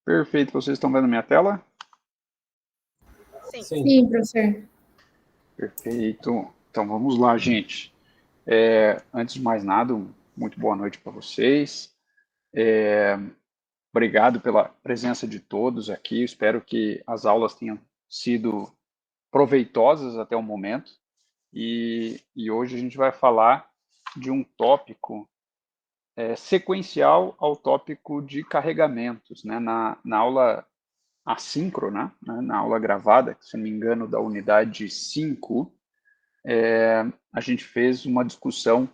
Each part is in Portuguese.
Perfeito, vocês estão vendo minha tela? Sim. Sim, professor. Perfeito. Então vamos lá, gente. Antes de mais nada, muito boa noite para vocês. Obrigado pela presença de todos aqui. Espero que as aulas tenham sido proveitosas até o momento. E hoje a gente vai falar de um tópico sequencial ao tópico de carregamentos, né? Na aula assíncrona, né? Na aula gravada, se não me engano, da unidade 5, a gente fez uma discussão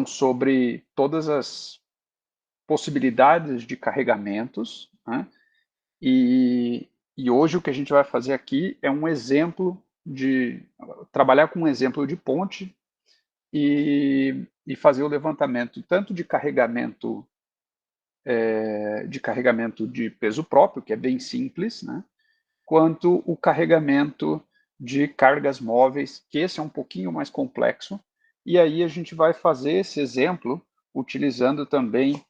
sobre todas as possibilidades de carregamentos, né? E hoje o que a gente vai fazer aqui é um exemplo de trabalhar com um exemplo de ponte e fazer o levantamento tanto de carregamento de peso próprio, que é bem simples, né? Quanto o carregamento de cargas móveis, que esse é um pouquinho mais complexo. E aí a gente vai fazer esse exemplo utilizando também,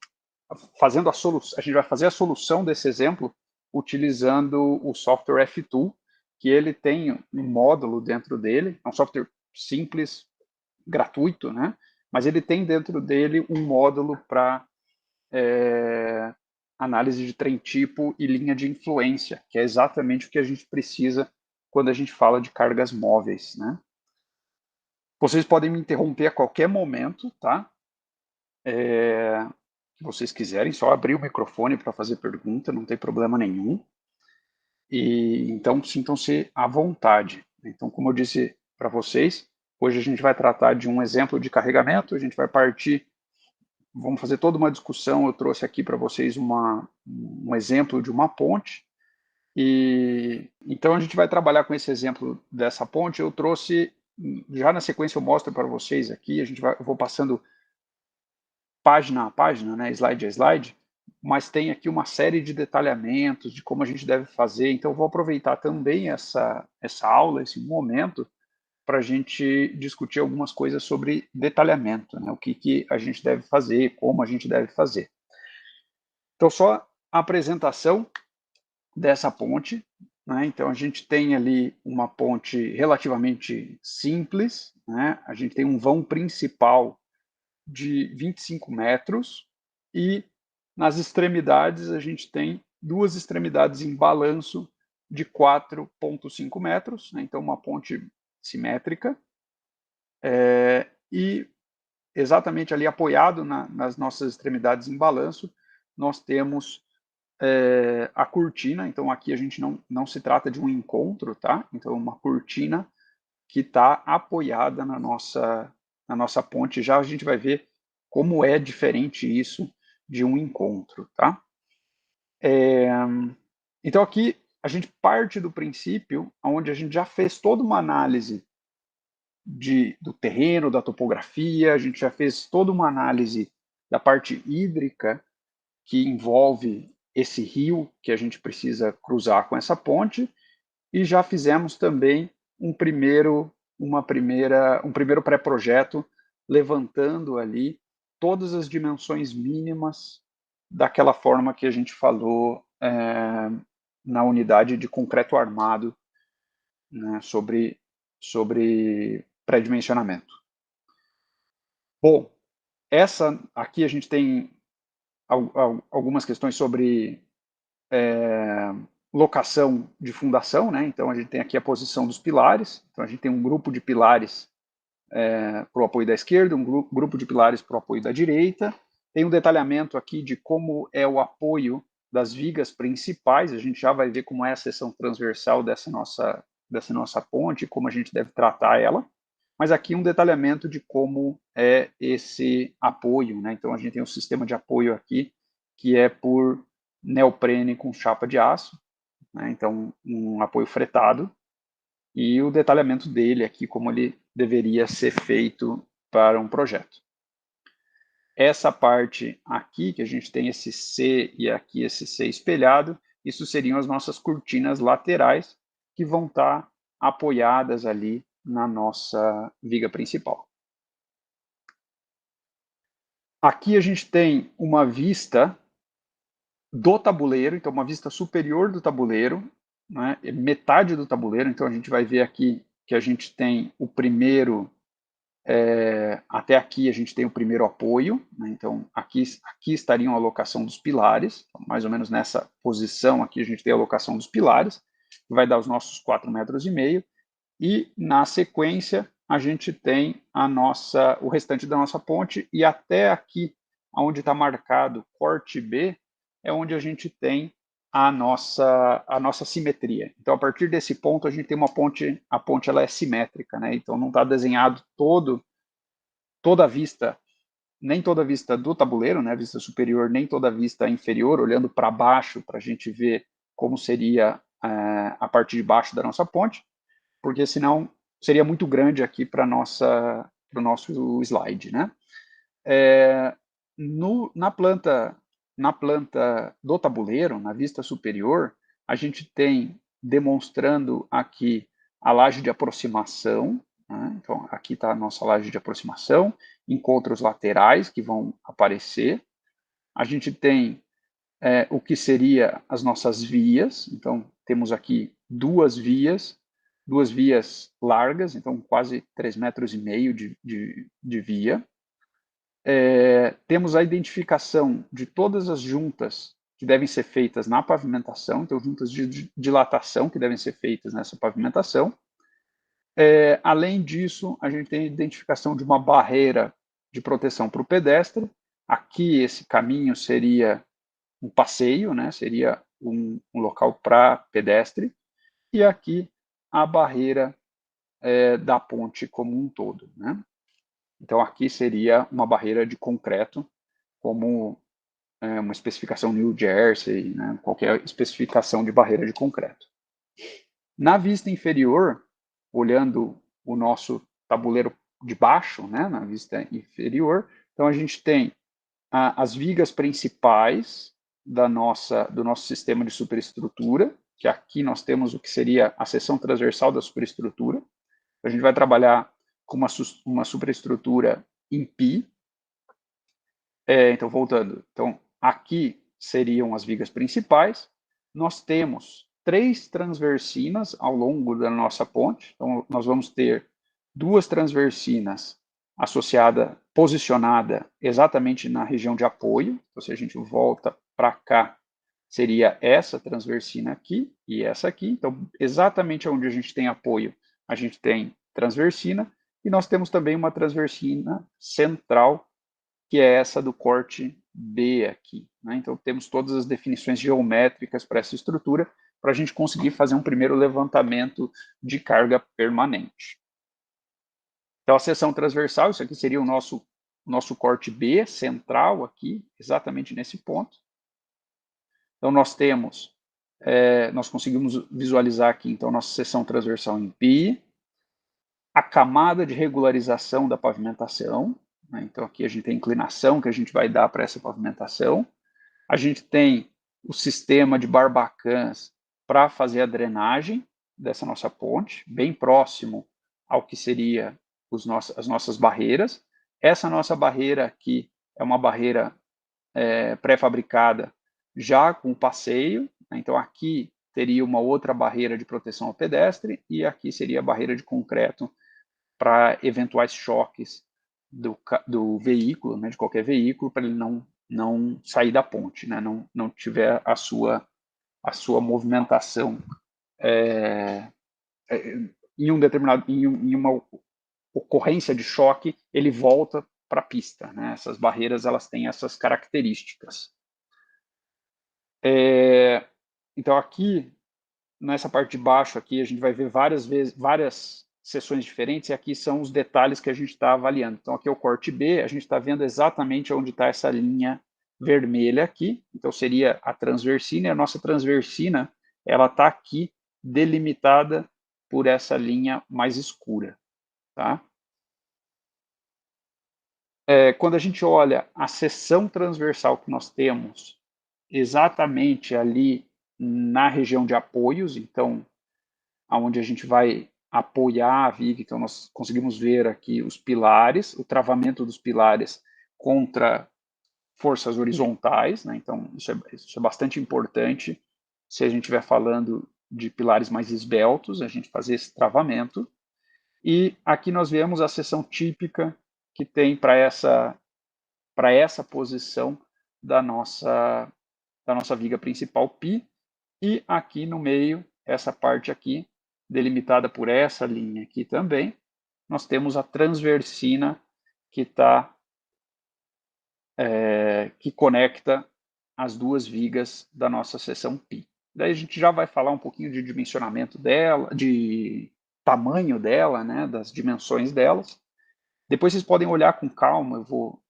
a gente vai fazer a solução desse exemplo utilizando o software FTool, que ele tem um módulo dentro dele, é um software simples, gratuito, né? Mas ele tem dentro dele um módulo para análise de trem tipo e linha de influência, que é exatamente o que a gente precisa quando a gente fala de cargas móveis, né? Vocês podem me interromper a qualquer momento, tá? Se vocês quiserem, só abrir o microfone para fazer pergunta, não tem problema nenhum. E então sintam-se à vontade. Então, como eu disse para vocês, hoje a gente vai tratar de um exemplo de carregamento, a gente vai partir, vamos fazer toda uma discussão. Eu trouxe aqui para vocês um exemplo de uma ponte. E então a gente vai trabalhar com esse exemplo dessa ponte. Eu trouxe, já na sequência eu mostro para vocês aqui, eu vou passando página a página, né, slide a slide, mas tem aqui uma série de detalhamentos de como a gente deve fazer. Então eu vou aproveitar também essa aula, esse momento, para a gente discutir algumas coisas sobre detalhamento, né, o que a gente deve fazer, como a gente deve fazer. Então só a apresentação dessa ponte, né? Então a gente tem ali uma ponte relativamente simples, né? A gente tem um vão principal de 25 metros e nas extremidades a gente tem duas extremidades em balanço de 4,5 metros, né? Então uma ponte simétrica, e exatamente ali apoiado nas nossas extremidades em balanço, nós temos a cortina. Então aqui a gente não se trata de um encontro, tá? Então uma cortina que está apoiada na nossa ponte. Já a gente vai ver como é diferente isso de um encontro, tá? Então aqui a gente parte do princípio onde a gente já fez toda uma análise do terreno, da topografia, a gente já fez toda uma análise da parte hídrica que envolve esse rio que a gente precisa cruzar com essa ponte, e já fizemos também um primeiro pré-projeto levantando ali todas as dimensões mínimas daquela forma que a gente falou na unidade de concreto armado, né, sobre pré-dimensionamento. Bom, essa aqui a gente tem algumas questões sobre locação de fundação, né? Então a gente tem aqui a posição dos pilares. Então a gente tem um grupo de pilares para o apoio da esquerda, um grupo de pilares para o apoio da direita. Tem um detalhamento aqui de como é o apoio das vigas principais. A gente já vai ver como é a seção transversal dessa nossa ponte, como a gente deve tratar ela. Mas aqui um detalhamento de como é esse apoio, né? Então a gente tem um sistema de apoio aqui que é por neoprene com chapa de aço, né? Então um apoio fretado, e o detalhamento dele aqui, como ele deveria ser feito para um projeto. Essa parte aqui, que a gente tem esse C e aqui esse C espelhado, isso seriam as nossas cortinas laterais, que vão estar apoiadas ali na nossa viga principal. Aqui a gente tem uma vista do tabuleiro, então uma vista superior do tabuleiro, né, metade do tabuleiro. Então a gente vai ver aqui que a gente tem o primeiro, até aqui a gente tem o primeiro apoio, né, então aqui estaria a alocação dos pilares, então, mais ou menos nessa posição aqui a gente tem a alocação dos pilares, que vai dar os nossos 4,5 metros, e na sequência a gente tem o restante da nossa ponte, e até aqui, onde está marcado corte B, é onde a gente tem a nossa simetria. Então, a partir desse ponto, a gente tem uma ponte, a ponte ela é simétrica, né? Então, não está desenhado toda a vista, nem toda a vista do tabuleiro, né? A vista superior, nem toda a vista inferior, olhando para baixo, para a gente ver como seria a parte de baixo da nossa ponte, porque senão seria muito grande aqui para o nosso slide, né? Na planta do tabuleiro, na vista superior, a gente tem demonstrando aqui a laje de aproximação, né? Então aqui está a nossa laje de aproximação, encontros laterais que vão aparecer. A gente tem o que seria as nossas vias, então temos aqui duas vias largas, então quase 3,5 metros de via. Temos a identificação de todas as juntas que devem ser feitas na pavimentação, então juntas de dilatação que devem ser feitas nessa pavimentação. Além disso, a gente tem a identificação de uma barreira de proteção para o pedestre. Aqui esse caminho seria um passeio, né? Seria um local para pedestre, e aqui a barreira da ponte como um todo, né? Então aqui seria uma barreira de concreto, como uma especificação New Jersey, né? Qualquer especificação de barreira de concreto. Na vista inferior, olhando o nosso tabuleiro de baixo, né? Na vista inferior, então a gente tem as vigas principais do nosso sistema de superestrutura, que aqui nós temos o que seria a seção transversal da superestrutura. A gente vai trabalhar com uma superestrutura em pi. Então, voltando. Então, aqui seriam as vigas principais. Nós temos 3 transversinas ao longo da nossa ponte. Então, nós vamos ter 2 transversinas posicionada exatamente na região de apoio. Então, se a gente volta para cá, seria essa transversina aqui e essa aqui. Então, exatamente onde a gente tem apoio, a gente tem transversina. E nós temos também uma transversina central, que é essa do corte B aqui, né? Então, temos todas as definições geométricas para essa estrutura, para a gente conseguir fazer um primeiro levantamento de carga permanente. Então, a seção transversal, isso aqui seria o nosso corte B central aqui, exatamente nesse ponto. Então, nós conseguimos visualizar aqui, então, nossa seção transversal em pi, a camada de regularização da pavimentação, né? Então, aqui a gente tem a inclinação que a gente vai dar para essa pavimentação. A gente tem o sistema de barbacãs para fazer a drenagem dessa nossa ponte, bem próximo ao que seria as nossas barreiras. Essa nossa barreira aqui é uma barreira pré-fabricada já com passeio, né? Então aqui teria uma outra barreira de proteção ao pedestre e aqui seria a barreira de concreto para eventuais choques do veículo, né, de qualquer veículo, para ele não sair da ponte, né, não tiver a sua movimentação em uma ocorrência de choque, ele volta para a pista, né? Essas barreiras elas têm essas características. Então aqui nessa parte de baixo aqui a gente vai ver várias seções diferentes, e aqui são os detalhes que a gente está avaliando. Então aqui é o corte B, a gente está vendo exatamente onde está essa linha vermelha aqui, então seria a transversina, e a nossa transversina ela está aqui delimitada por essa linha mais escura, tá? Quando a gente olha a seção transversal que nós temos exatamente ali na região de apoios, então onde a gente vai apoiar a viga, então nós conseguimos ver aqui os pilares, o travamento dos pilares contra forças horizontais, né? Então isso é bastante importante se a gente estiver falando de pilares mais esbeltos, a gente fazer esse travamento. E aqui nós vemos a seção típica que tem para essa posição da nossa viga principal π, e aqui no meio, essa parte aqui, delimitada por essa linha aqui também, nós temos a transversina que que conecta as duas vigas da nossa seção π. Daí a gente já vai falar um pouquinho de dimensionamento dela, de tamanho dela, né, das dimensões delas. Depois vocês podem olhar com calma,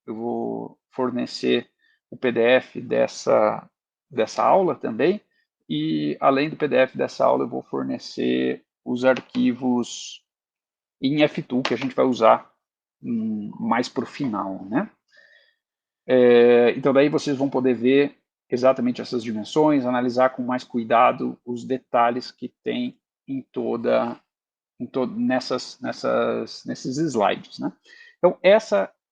eu vou fornecer o PDF dessa aula também, e além do PDF dessa aula eu vou fornecer os arquivos em F2 que a gente vai usar mais para o final, né? Então daí vocês vão poder ver exatamente essas dimensões, analisar com mais cuidado os detalhes que tem nesses slides, né? Então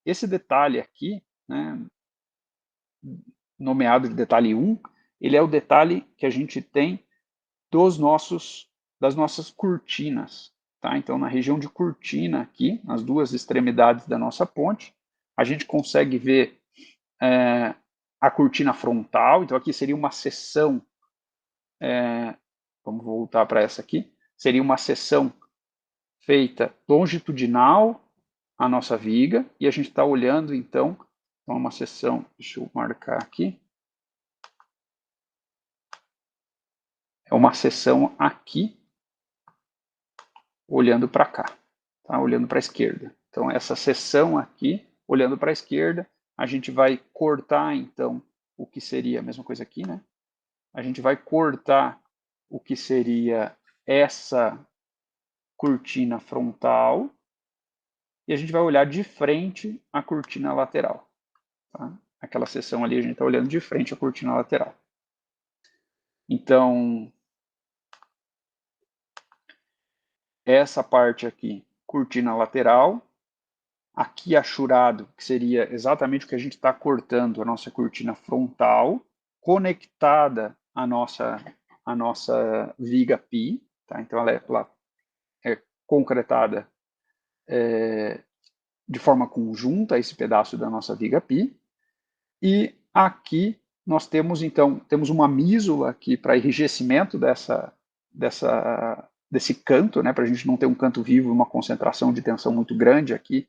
esse detalhe aqui, né, nomeado de detalhe 1, ele é o detalhe que a gente tem das nossas cortinas, tá? Então na região de cortina aqui, nas duas extremidades da nossa ponte, a gente consegue ver a cortina frontal. Então aqui seria uma seção, vamos voltar para essa aqui, seria uma seção feita longitudinal à nossa viga, e a gente está olhando então uma seção, deixa eu marcar aqui, é uma seção aqui, olhando para cá, tá? Olhando para a esquerda. Então essa seção aqui, olhando para a esquerda, a gente vai cortar então o que seria a mesma coisa aqui, né? A gente vai cortar o que seria essa cortina frontal e a gente vai olhar de frente a cortina lateral. Tá? Aquela seção ali a gente está olhando de frente a cortina lateral. Então, essa parte aqui, cortina lateral, aqui achurado, que seria exatamente o que a gente está cortando, a nossa cortina frontal, conectada à nossa viga π, tá? Então ela é concretada de forma conjunta, esse pedaço da nossa viga π, e aqui nós temos, então, uma mísula aqui para enrijecimento desse canto, né, para a gente não ter um canto vivo, uma concentração de tensão muito grande aqui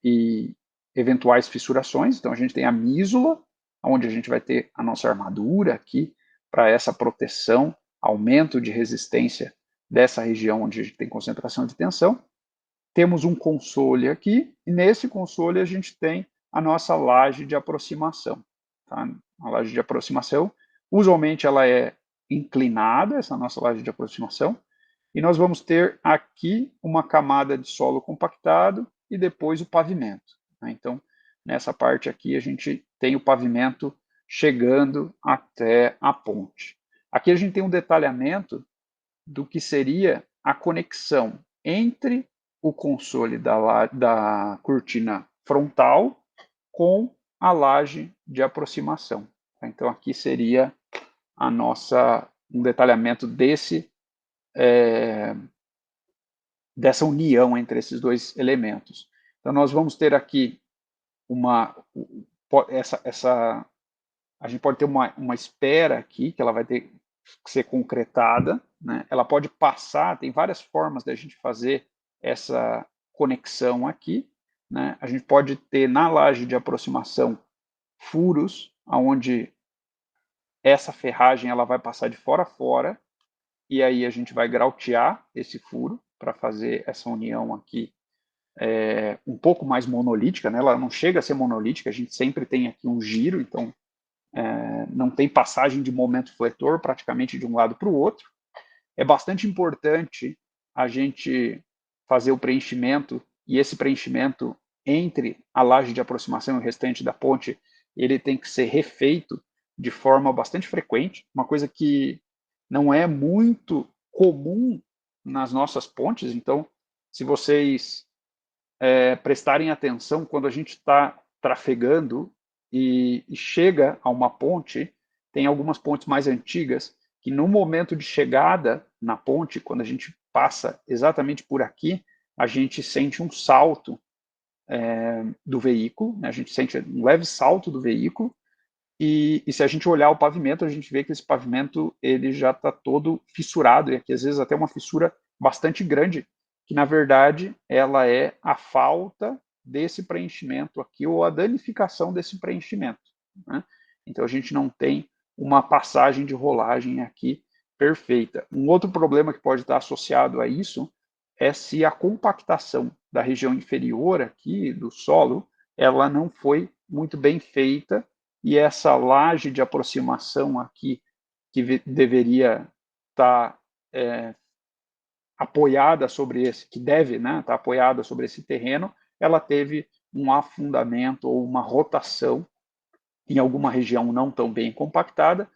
e eventuais fissurações. Então a gente tem a mísula, onde a gente vai ter a nossa armadura aqui para essa proteção, aumento de resistência dessa região onde a gente tem concentração de tensão. Temos um console aqui, e nesse console a gente tem a nossa laje de aproximação. Tá? A laje de aproximação, usualmente ela é inclinada, essa nossa laje de aproximação, e nós vamos ter aqui uma camada de solo compactado e depois o pavimento. Né? Então, nessa parte aqui a gente tem o pavimento chegando até a ponte. Aqui a gente tem um detalhamento do que seria a conexão entre o console da cortina frontal com a laje de aproximação. Então aqui seria um detalhamento dessa união entre esses dois elementos. Então nós vamos ter aqui a gente pode ter uma espera aqui, que ela vai ter que ser concretada, né? Ela pode passar, tem várias formas da gente fazer essa conexão aqui, né? A gente pode ter na laje de aproximação furos, onde essa ferragem ela vai passar de fora a fora, e aí a gente vai grautear esse furo para fazer essa união aqui um pouco mais monolítica, né? Ela não chega a ser monolítica, a gente sempre tem aqui um giro, então não tem passagem de momento fletor praticamente de um lado para o outro. É bastante importante a gente fazer o preenchimento, e esse preenchimento entre a laje de aproximação e o restante da ponte, ele tem que ser refeito de forma bastante frequente, uma coisa que não é muito comum nas nossas pontes. Então, se vocês prestarem atenção, quando a gente está trafegando e chega a uma ponte, tem algumas pontes mais antigas, que no momento de chegada na ponte, quando a gente passa exatamente por aqui, a gente sente um salto do veículo, né? A gente sente um leve salto do veículo, e se a gente olhar o pavimento, a gente vê que esse pavimento ele já está todo fissurado, e aqui às vezes até uma fissura bastante grande, que na verdade ela é a falta desse preenchimento aqui, ou a danificação desse preenchimento, né? Então a gente não tem uma passagem de rolagem aqui perfeita. Um outro problema que pode estar associado a isso é se a compactação da região inferior aqui do solo, ela não foi muito bem feita, e essa laje de aproximação aqui, que deveria estar apoiada sobre esse, que deve, né, estar apoiada sobre esse terreno, ela teve um afundamento ou uma rotação em alguma região não tão bem compactada,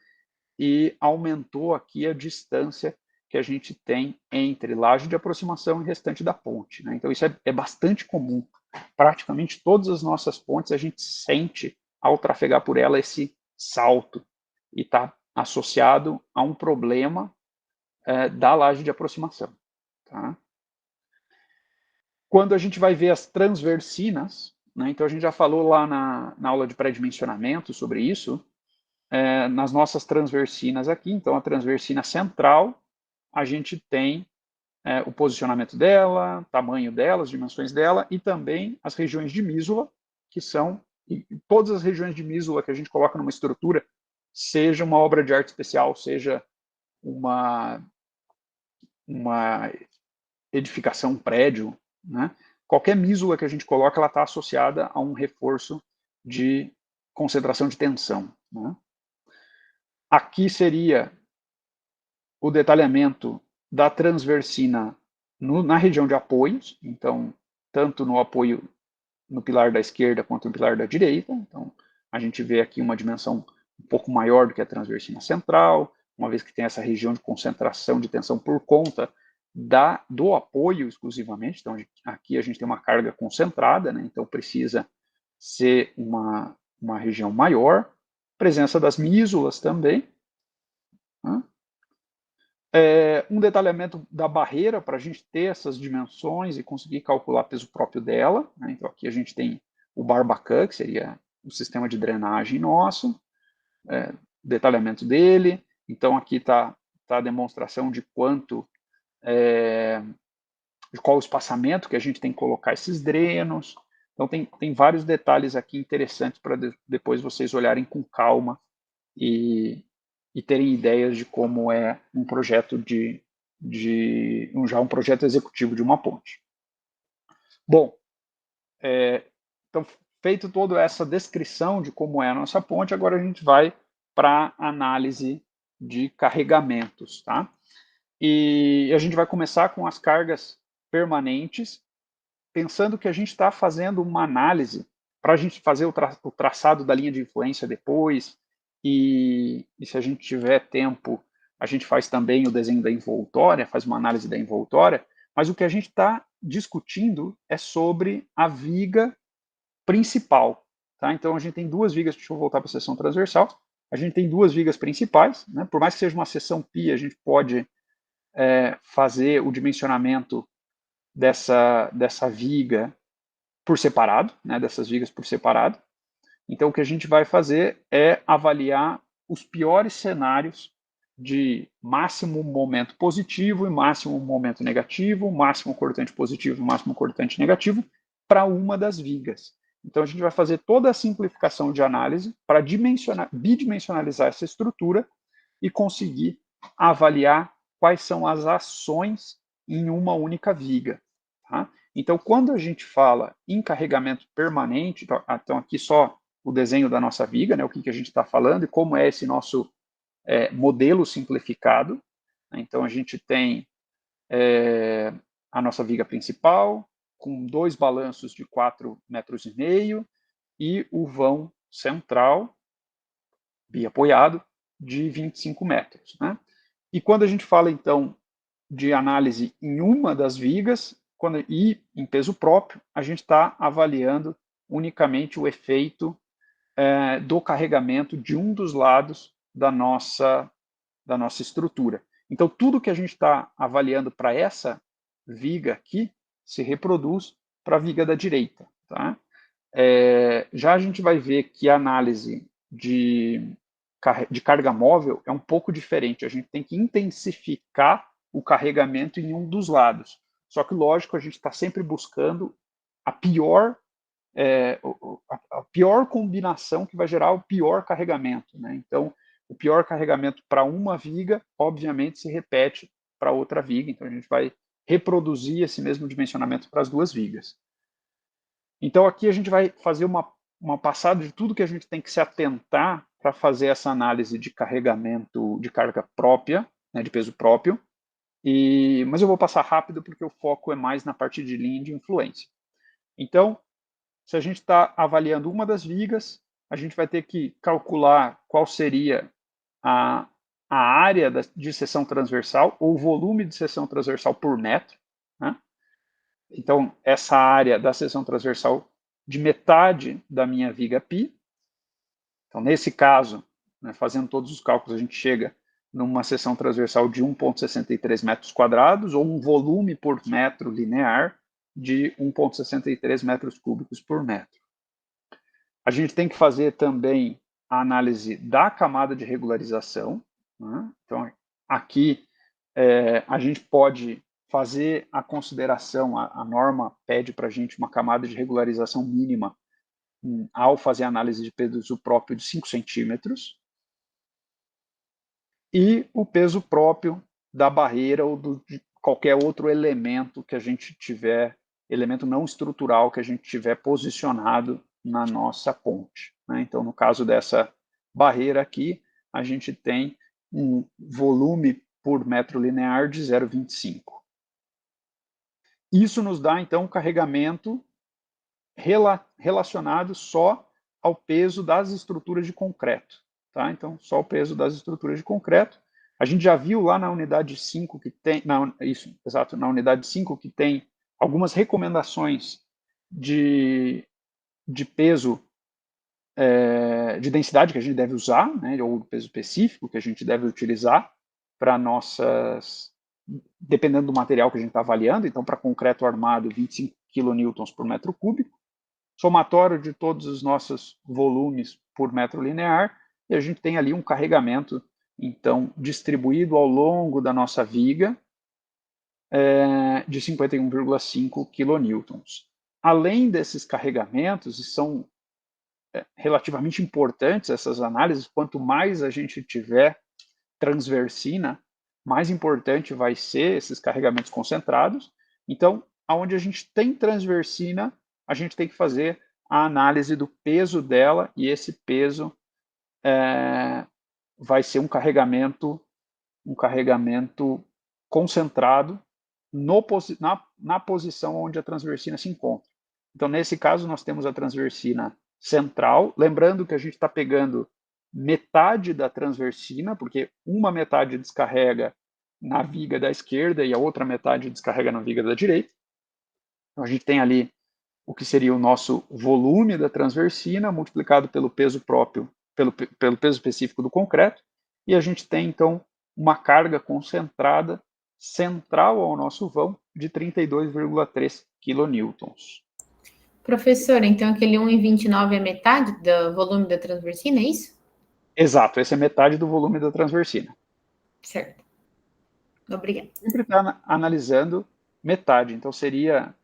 e aumentou aqui a distância que a gente tem entre laje de aproximação e restante da ponte, né? Então isso é bastante comum. Praticamente todas as nossas pontes a gente sente ao trafegar por ela esse salto, e está associado a um problema da laje de aproximação. Tá? Quando a gente vai ver as transversinas, né, então a gente já falou lá na aula de pré-dimensionamento sobre isso, nas nossas transversinas aqui, então a transversina central, a gente tem o posicionamento dela, tamanho dela, as dimensões dela, e também as regiões de mísula, que são todas as regiões de mísula que a gente coloca numa estrutura, seja uma obra de arte especial, seja uma edificação, um prédio, né? Qualquer mísula que a gente coloca, ela está associada a um reforço de concentração de tensão, né? Aqui seria o detalhamento da transversina na região de apoios, então, tanto no apoio no pilar da esquerda quanto no pilar da direita. Então, a gente vê aqui uma dimensão um pouco maior do que a transversina central, uma vez que tem essa região de concentração de tensão por conta do apoio exclusivamente. Então, aqui a gente tem uma carga concentrada, né? Então precisa ser uma região maior. Presença das mísulas também, né? Um detalhamento da barreira para a gente ter essas dimensões e conseguir calcular peso próprio dela, né? Então aqui a gente tem o Barbacan, que seria o sistema de drenagem nosso, detalhamento dele. Então aqui está a demonstração de quanto, de qual o espaçamento que a gente tem que colocar esses drenos. Então tem vários detalhes aqui interessantes para depois vocês olharem com calma e terem ideias de como é um projeto já um projeto executivo de uma ponte. Bom, então, feito toda essa descrição de como é a nossa ponte, agora a gente vai para a análise de carregamentos, tá? E a gente vai começar com as cargas permanentes, pensando que a gente está fazendo uma análise para a gente fazer o traçado da linha de influência depois, e se a gente tiver tempo, a gente faz também o desenho da envoltória, faz uma análise da envoltória, mas o que a gente está discutindo é sobre a viga principal. Tá? Então, a gente tem duas vigas, deixa eu voltar para a seção transversal, a gente tem duas vigas principais, né? Por mais que seja uma seção pi, a gente pode fazer o dimensionamento dessa viga por separado, né, dessas vigas por separado. Então, o que a gente vai fazer é avaliar os piores cenários de máximo momento positivo e máximo momento negativo, máximo cortante positivo e máximo cortante negativo para uma das vigas. Então, a gente vai fazer toda a simplificação de análise para bidimensionalizar essa estrutura e conseguir avaliar quais são as ações em uma única viga. Tá? Então, quando a gente fala em carregamento permanente, então aqui só o desenho da nossa viga, né, o que a gente está falando e como é esse nosso modelo simplificado. Então, a gente tem a nossa viga principal, com 2 balanços de 4,5 metros e o vão central, biapoiado, de 25 metros. Né? E quando a gente fala, então, de análise em uma das vigas e em peso próprio, a gente está avaliando unicamente o efeito do carregamento de um dos lados da nossa estrutura. Então, tudo que a gente está avaliando para essa viga aqui se reproduz para a viga da direita. Tá? Já a gente vai ver que a análise de carga móvel é um pouco diferente. A gente tem que intensificar o carregamento em um dos lados. Só que, lógico, a gente está sempre buscando a pior combinação que vai gerar o pior carregamento. Né? Então, o pior carregamento para uma viga, obviamente, se repete para outra viga. Então, a gente vai reproduzir esse mesmo dimensionamento para as duas vigas. Então, aqui a gente vai fazer uma passada de tudo que a gente tem que se atentar para fazer essa análise de carregamento de carga própria, né, de peso próprio. Mas eu vou passar rápido porque o foco é mais na parte de linha de influência. Então, se a gente está avaliando uma das vigas, a gente vai ter que calcular qual seria a área de seção transversal ou o volume de seção transversal por metro. Né? Então, essa área da seção transversal de metade da minha viga π. Então, nesse caso, né, fazendo todos os cálculos, a gente chega numa seção transversal de 1,63 metros quadrados ou um volume por metro linear de 1,63 metros cúbicos por metro. A gente tem que fazer também a análise da camada de regularização. Né? Então, aqui a gente pode fazer a consideração, a norma pede para a gente uma camada de regularização mínima ao fazer a análise de peso próprio de 5 centímetros e o peso próprio da barreira ou de qualquer outro elemento que a gente tiver, elemento não estrutural que a gente tiver posicionado na nossa ponte. Né? Então, no caso dessa barreira aqui, a gente tem um volume por metro linear de 0,25. Isso nos dá, então, um carregamento relacionado só ao peso das estruturas de concreto. Tá? Então, só o peso das estruturas de concreto. A gente já viu lá na unidade 5 que tem, na unidade 5 que tem algumas recomendações de peso, de densidade que a gente deve usar, né, ou peso específico que a gente deve utilizar para nossas, dependendo do material que a gente está avaliando. Então, para concreto armado, 25 kN por metro cúbico, somatório de todos os nossos volumes por metro linear, e a gente tem ali um carregamento, então, distribuído ao longo da nossa viga de 51,5 kN. Além desses carregamentos, e são relativamente importantes essas análises, quanto mais a gente tiver transversina, mais importante vai ser esses carregamentos concentrados. Então, aonde a gente tem transversina, a gente tem que fazer a análise do peso dela, e esse peso vai ser um carregamento concentrado na posição onde a transversina se encontra. Então, nesse caso, nós temos a transversina central, lembrando que a gente está pegando metade da transversina, porque uma metade descarrega na viga da esquerda e a outra metade descarrega na viga da direita. Então, a gente tem ali o que seria o nosso volume da transversina multiplicado pelo peso próprio, pelo peso específico do concreto, e a gente tem, então, uma carga concentrada central ao nosso vão de 32,3 kN. Professor, então aquele 1,29 é metade do volume da transversina, é isso? Exato, essa é metade do volume da transversina. Certo. Obrigada. Sempre está analisando metade, então seria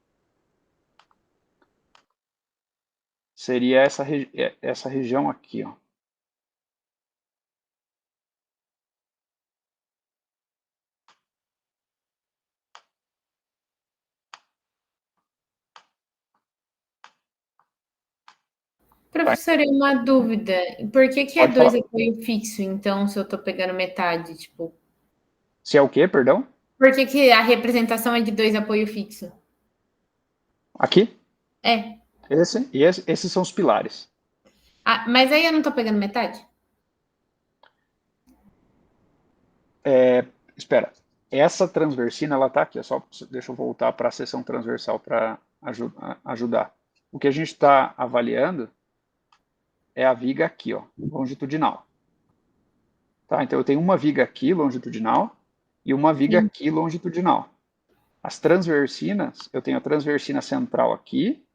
essa região aqui, ó. Professor, uma dúvida. Por que é Pode 2 falar. apoio fixo, então, se eu estou pegando metade, tipo? Se é o quê, perdão? Por que a representação é de 2 apoio fixo? Aqui? É. Esses são os pilares. Ah, mas aí eu não estou pegando metade? Espera. Essa transversina, ela está aqui. Deixa eu voltar para a seção transversal para ajudar. O que a gente está avaliando é a viga aqui, ó, longitudinal. Tá? Então, eu tenho uma viga aqui, longitudinal, e uma viga Sim. aqui, longitudinal. As transversinas, eu tenho a transversina central aqui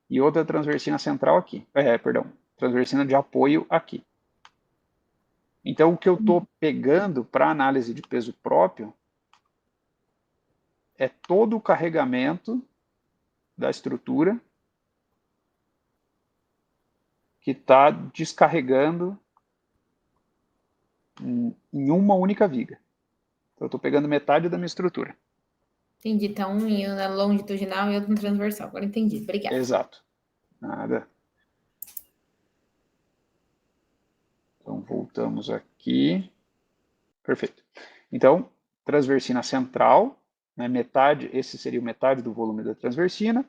e outra transversina central aqui. Transversina de apoio aqui. Então, o que eu estou pegando para análise de peso próprio é todo o carregamento da estrutura que está descarregando em uma única viga. Então, eu estou pegando metade da minha estrutura. Entendi. Então, um na longitudinal e outro no transversal. Agora entendi. Obrigada. Exato. Nada. Então, voltamos aqui. Perfeito. Então, transversina central, né, metade, esse seria metade do volume da transversina,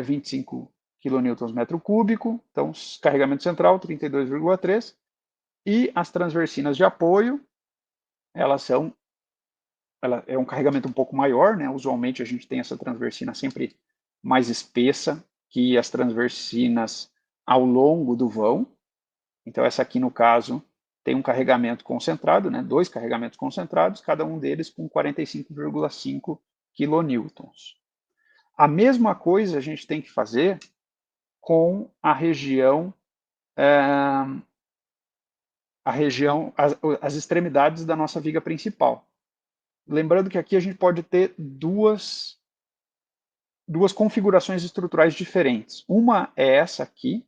25 kN metro cúbico, então carregamento central 32,3, e as transversinas de apoio, ela é um carregamento um pouco maior, né? Usualmente a gente tem essa transversina sempre mais espessa que as transversinas ao longo do vão. Então essa aqui no caso tem um carregamento concentrado, né? 2 carregamentos concentrados, cada um deles com 45,5 kN. A mesma coisa a gente tem que fazer com a região, as extremidades da nossa viga principal. Lembrando que aqui a gente pode ter duas configurações estruturais diferentes. Uma é essa aqui,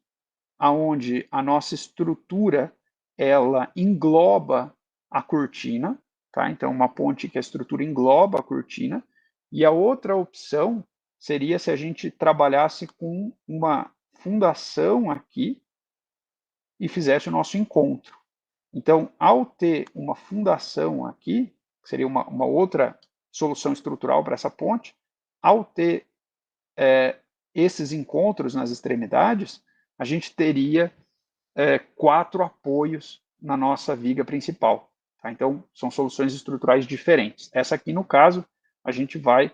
aonde a nossa estrutura ela engloba a cortina, tá? Então uma ponte que a estrutura engloba a cortina, e a outra opção seria se a gente trabalhasse com uma fundação aqui e fizesse o nosso encontro. Então, ao ter uma fundação aqui, que seria uma outra solução estrutural para essa ponte, ao ter esses encontros nas extremidades, a gente teria 4 apoios na nossa viga principal. Tá? Então, são soluções estruturais diferentes. Essa aqui, no caso, a gente vai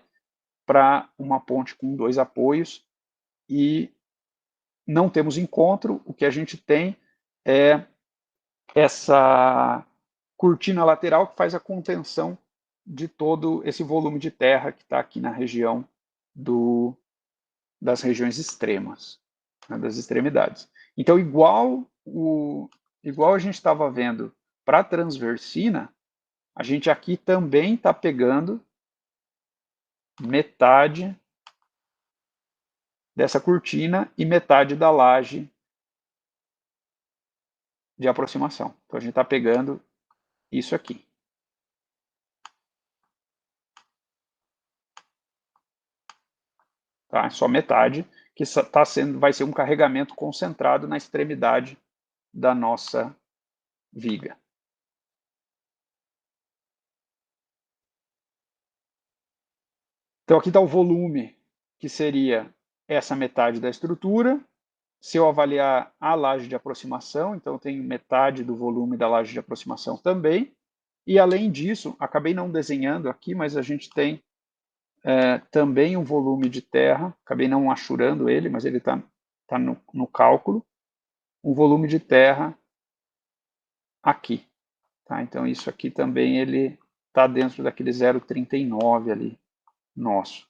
para uma ponte com 2 apoios e não temos encontro. O que a gente tem é essa cortina lateral que faz a contenção de todo esse volume de terra que está aqui na região das regiões extremas, né, das extremidades. Então, igual a gente estava vendo para a transversina, a gente aqui também está pegando metade dessa cortina e metade da laje de aproximação. Então, a gente está pegando isso aqui. Tá? Só metade, que vai ser um carregamento concentrado na extremidade da nossa viga. Então, aqui está o volume, que seria essa metade da estrutura. Se eu avaliar a laje de aproximação, então eu tenho metade do volume da laje de aproximação também. E, além disso, acabei não desenhando aqui, mas a gente tem também um volume de terra, acabei não achurando ele, mas ele está no cálculo, um volume de terra aqui. Tá? Então, isso aqui também ele está dentro daquele 0,39 ali nosso.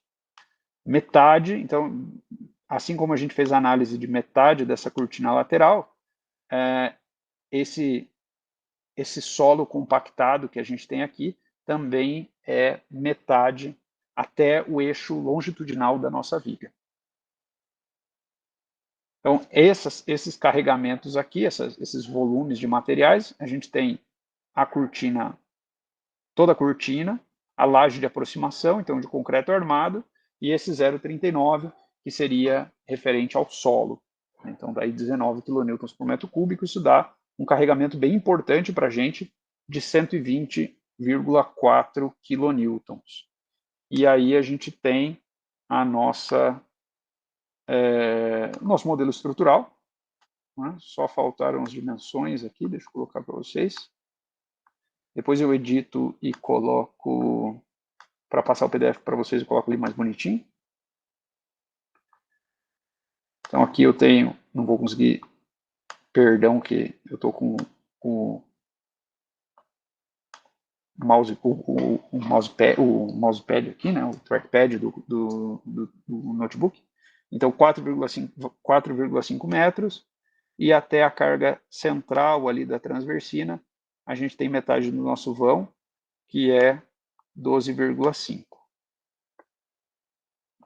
Metade, então, assim como a gente fez a análise de metade dessa cortina lateral, esse solo compactado que a gente tem aqui também é metade até o eixo longitudinal da nossa viga. Então, esses carregamentos aqui, esses volumes de materiais, a gente tem a cortina, toda a cortina, a laje de aproximação, então de concreto armado, e esse 0,39, que seria referente ao solo. Então, daí 19 kN por metro cúbico, isso dá um carregamento bem importante para a gente, de 120,4 kN. E aí a gente tem a nosso modelo estrutural, né? Só faltaram as dimensões aqui, deixa eu colocar para vocês. Depois eu edito e coloco, para passar o PDF para vocês, eu coloco ali mais bonitinho. Então aqui eu tenho, não vou conseguir Perdão que eu estou com o mousepad aqui, né, o trackpad do notebook. Então, 4,5 metros, e até a carga central ali da transversina, a gente tem metade do nosso vão, que é 12,5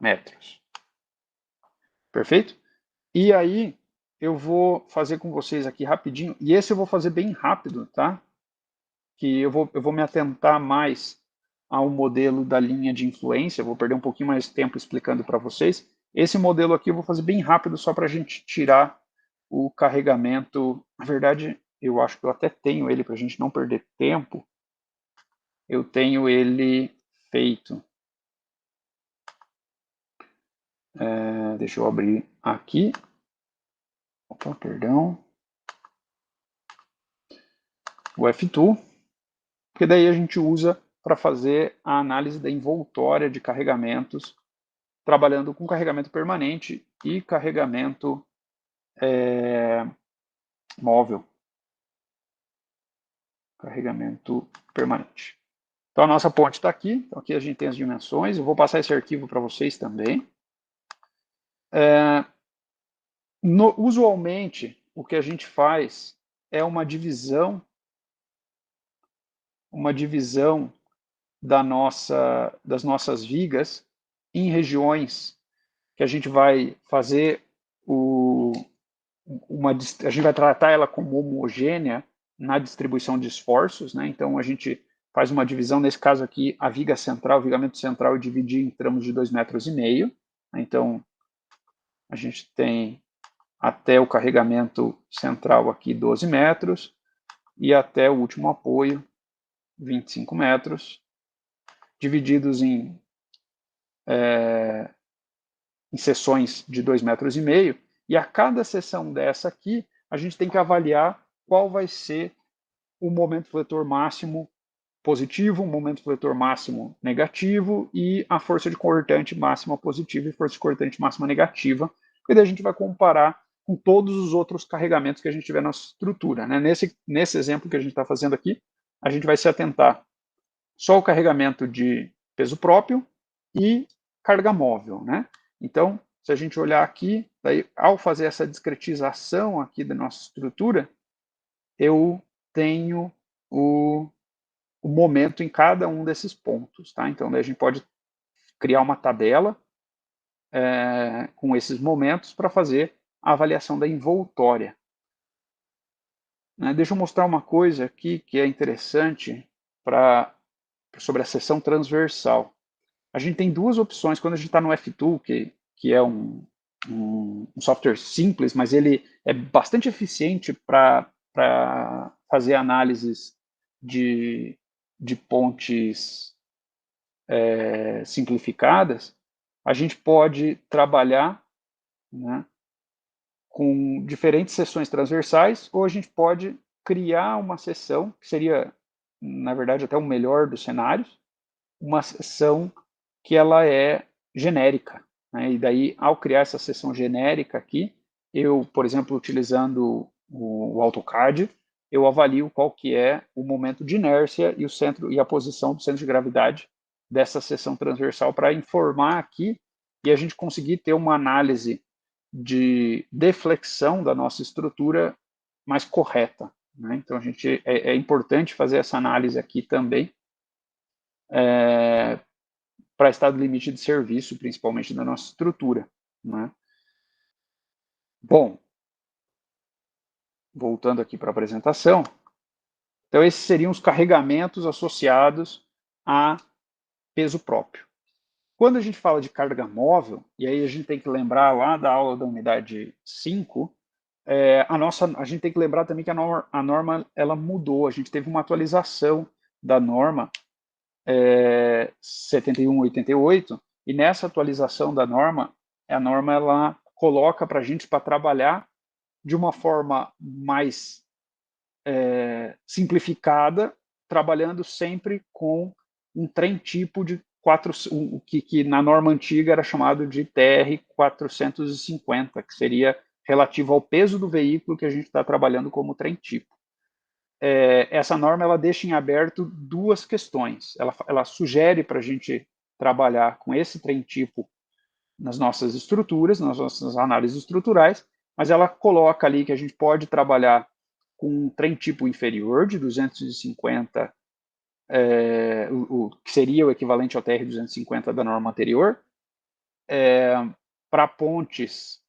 metros. Perfeito? E aí, eu vou fazer com vocês aqui rapidinho, e esse eu vou fazer bem rápido, tá? Que eu vou me atentar mais ao modelo da linha de influência, vou perder um pouquinho mais de tempo explicando para vocês. Esse modelo aqui eu vou fazer bem rápido, só para a gente tirar o carregamento. Na verdade, eu acho que eu até tenho ele, para a gente não perder tempo. Eu tenho ele feito. Deixa eu abrir aqui. Opa, perdão. O F2, porque daí a gente usa para fazer a análise da envoltória de carregamentos, trabalhando com carregamento permanente e carregamento móvel. Carregamento permanente. Então, a nossa ponte está aqui. Então, aqui a gente tem as dimensões. Eu vou passar esse arquivo para vocês também. Usualmente, o que a gente faz é uma divisão das nossas vigas em regiões que a gente vai fazer a gente vai tratar ela como homogênea na distribuição de esforços, né? Então a gente faz uma divisão, nesse caso aqui, a viga central, o vigamento central, eu dividi em tramos de 2,5 metros. Então a gente tem até o carregamento central aqui 12 metros e até o último apoio 25 metros, divididos em seções de 2,5 metros, e a cada seção dessa aqui, a gente tem que avaliar qual vai ser o momento fletor máximo positivo, o momento fletor máximo negativo e a força de cortante máxima positiva e força de cortante máxima negativa, porque daí a gente vai comparar com todos os outros carregamentos que a gente tiver na estrutura, né? Nesse exemplo que a gente está fazendo aqui, a gente vai se atentar só ao carregamento de peso próprio e carga móvel, né? Então, se a gente olhar aqui, daí, ao fazer essa discretização aqui da nossa estrutura, eu tenho o momento em cada um desses pontos, tá? Então, daí a gente pode criar uma tabela com esses momentos para fazer a avaliação da envoltória. Né? Deixa eu mostrar uma coisa aqui que é interessante sobre a seção transversal. A gente tem duas opções quando a gente está no F2, que é um software simples, mas ele é bastante eficiente para fazer análises de pontes simplificadas. A gente pode trabalhar, né, com diferentes seções transversais, ou a gente pode criar uma seção, que seria, na verdade, até o melhor dos cenários, uma seção que ela é genérica, né? E daí, ao criar essa seção genérica aqui, eu, por exemplo, utilizando o AutoCAD, eu avalio qual que é o momento de inércia e o centro e a posição do centro de gravidade dessa seção transversal para informar aqui e a gente conseguir ter uma análise de deflexão da nossa estrutura mais correta, né? Então, é importante fazer essa análise aqui também, para estado limite de serviço, principalmente da nossa estrutura, né? Bom, voltando aqui para a apresentação, então esses seriam os carregamentos associados a peso próprio. Quando a gente fala de carga móvel, e aí a gente tem que lembrar lá da aula da unidade 5, a gente tem que lembrar também que a norma ela mudou, a gente teve uma atualização da norma 7188, e nessa atualização da norma, a norma ela coloca para a gente para trabalhar de uma forma mais simplificada, trabalhando sempre com um trem tipo de que na norma antiga era chamado de TR 450, que seria relativo ao peso do veículo que a gente está trabalhando como trem tipo. Essa norma ela deixa em aberto duas questões. Ela sugere para a gente trabalhar com esse trem tipo nas nossas estruturas, nas nossas análises estruturais, mas ela coloca ali que a gente pode trabalhar com um trem tipo inferior de 250, que seria o equivalente ao TR-250 da norma anterior, para pontes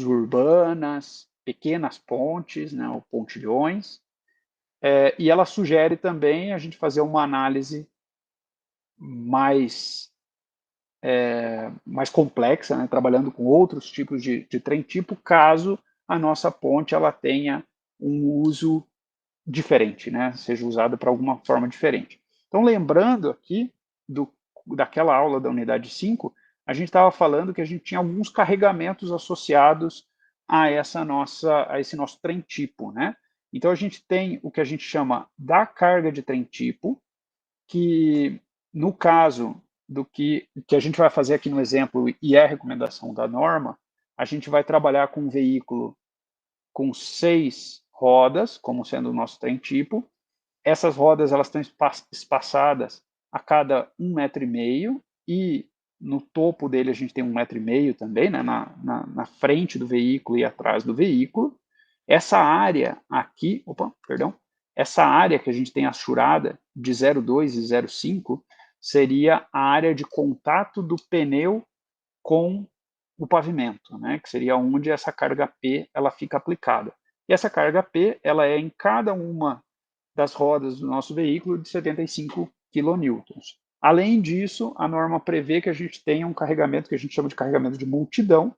urbanas, pequenas pontes, né, ou pontilhões, e ela sugere também a gente fazer uma análise mais complexa, né, trabalhando com outros tipos de trem tipo, caso a nossa ponte ela tenha um uso diferente, né, seja usada para alguma forma diferente. Então, lembrando aqui daquela aula da unidade 5, a gente estava falando que a gente tinha alguns carregamentos associados a esse nosso trem tipo, né? Então, a gente tem o que a gente chama da carga de trem tipo, que, no caso do que a gente vai fazer aqui no exemplo, e é a recomendação da norma, a gente vai trabalhar com um veículo com 6 rodas, como sendo o nosso trem tipo. Essas rodas elas estão espaçadas a cada 1,5 m, e no topo dele a gente tem 1,5 m também, né, na frente do veículo e atrás do veículo. Essa área aqui, essa área que a gente tem achurada de 0,2 e 0,5 seria a área de contato do pneu com o pavimento, né, que seria onde essa carga P ela fica aplicada. E essa carga P ela é em cada uma das rodas do nosso veículo de 75 kN. Além disso, a norma prevê que a gente tenha um carregamento que a gente chama de carregamento de multidão,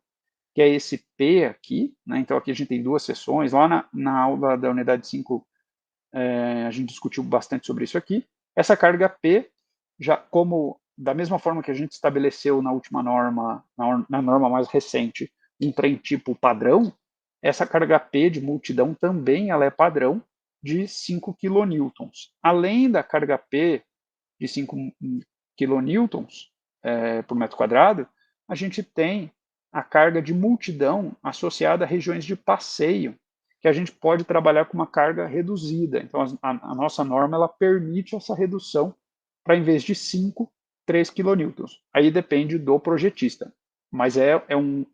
que é esse P aqui, né? Então aqui a gente tem duas seções. Lá na aula da unidade 5, a gente discutiu bastante sobre isso aqui. Essa carga P, já como da mesma forma que a gente estabeleceu na última norma, na norma mais recente, um trem tipo padrão, essa carga P de multidão também ela é padrão de 5 kN. Além da carga P de 5 kN por metro quadrado, a gente tem a carga de multidão associada a regiões de passeio, que a gente pode trabalhar com uma carga reduzida. Então, a nossa norma ela permite essa redução para, em vez de 5, 3 kN. Aí depende do projetista. Mas é um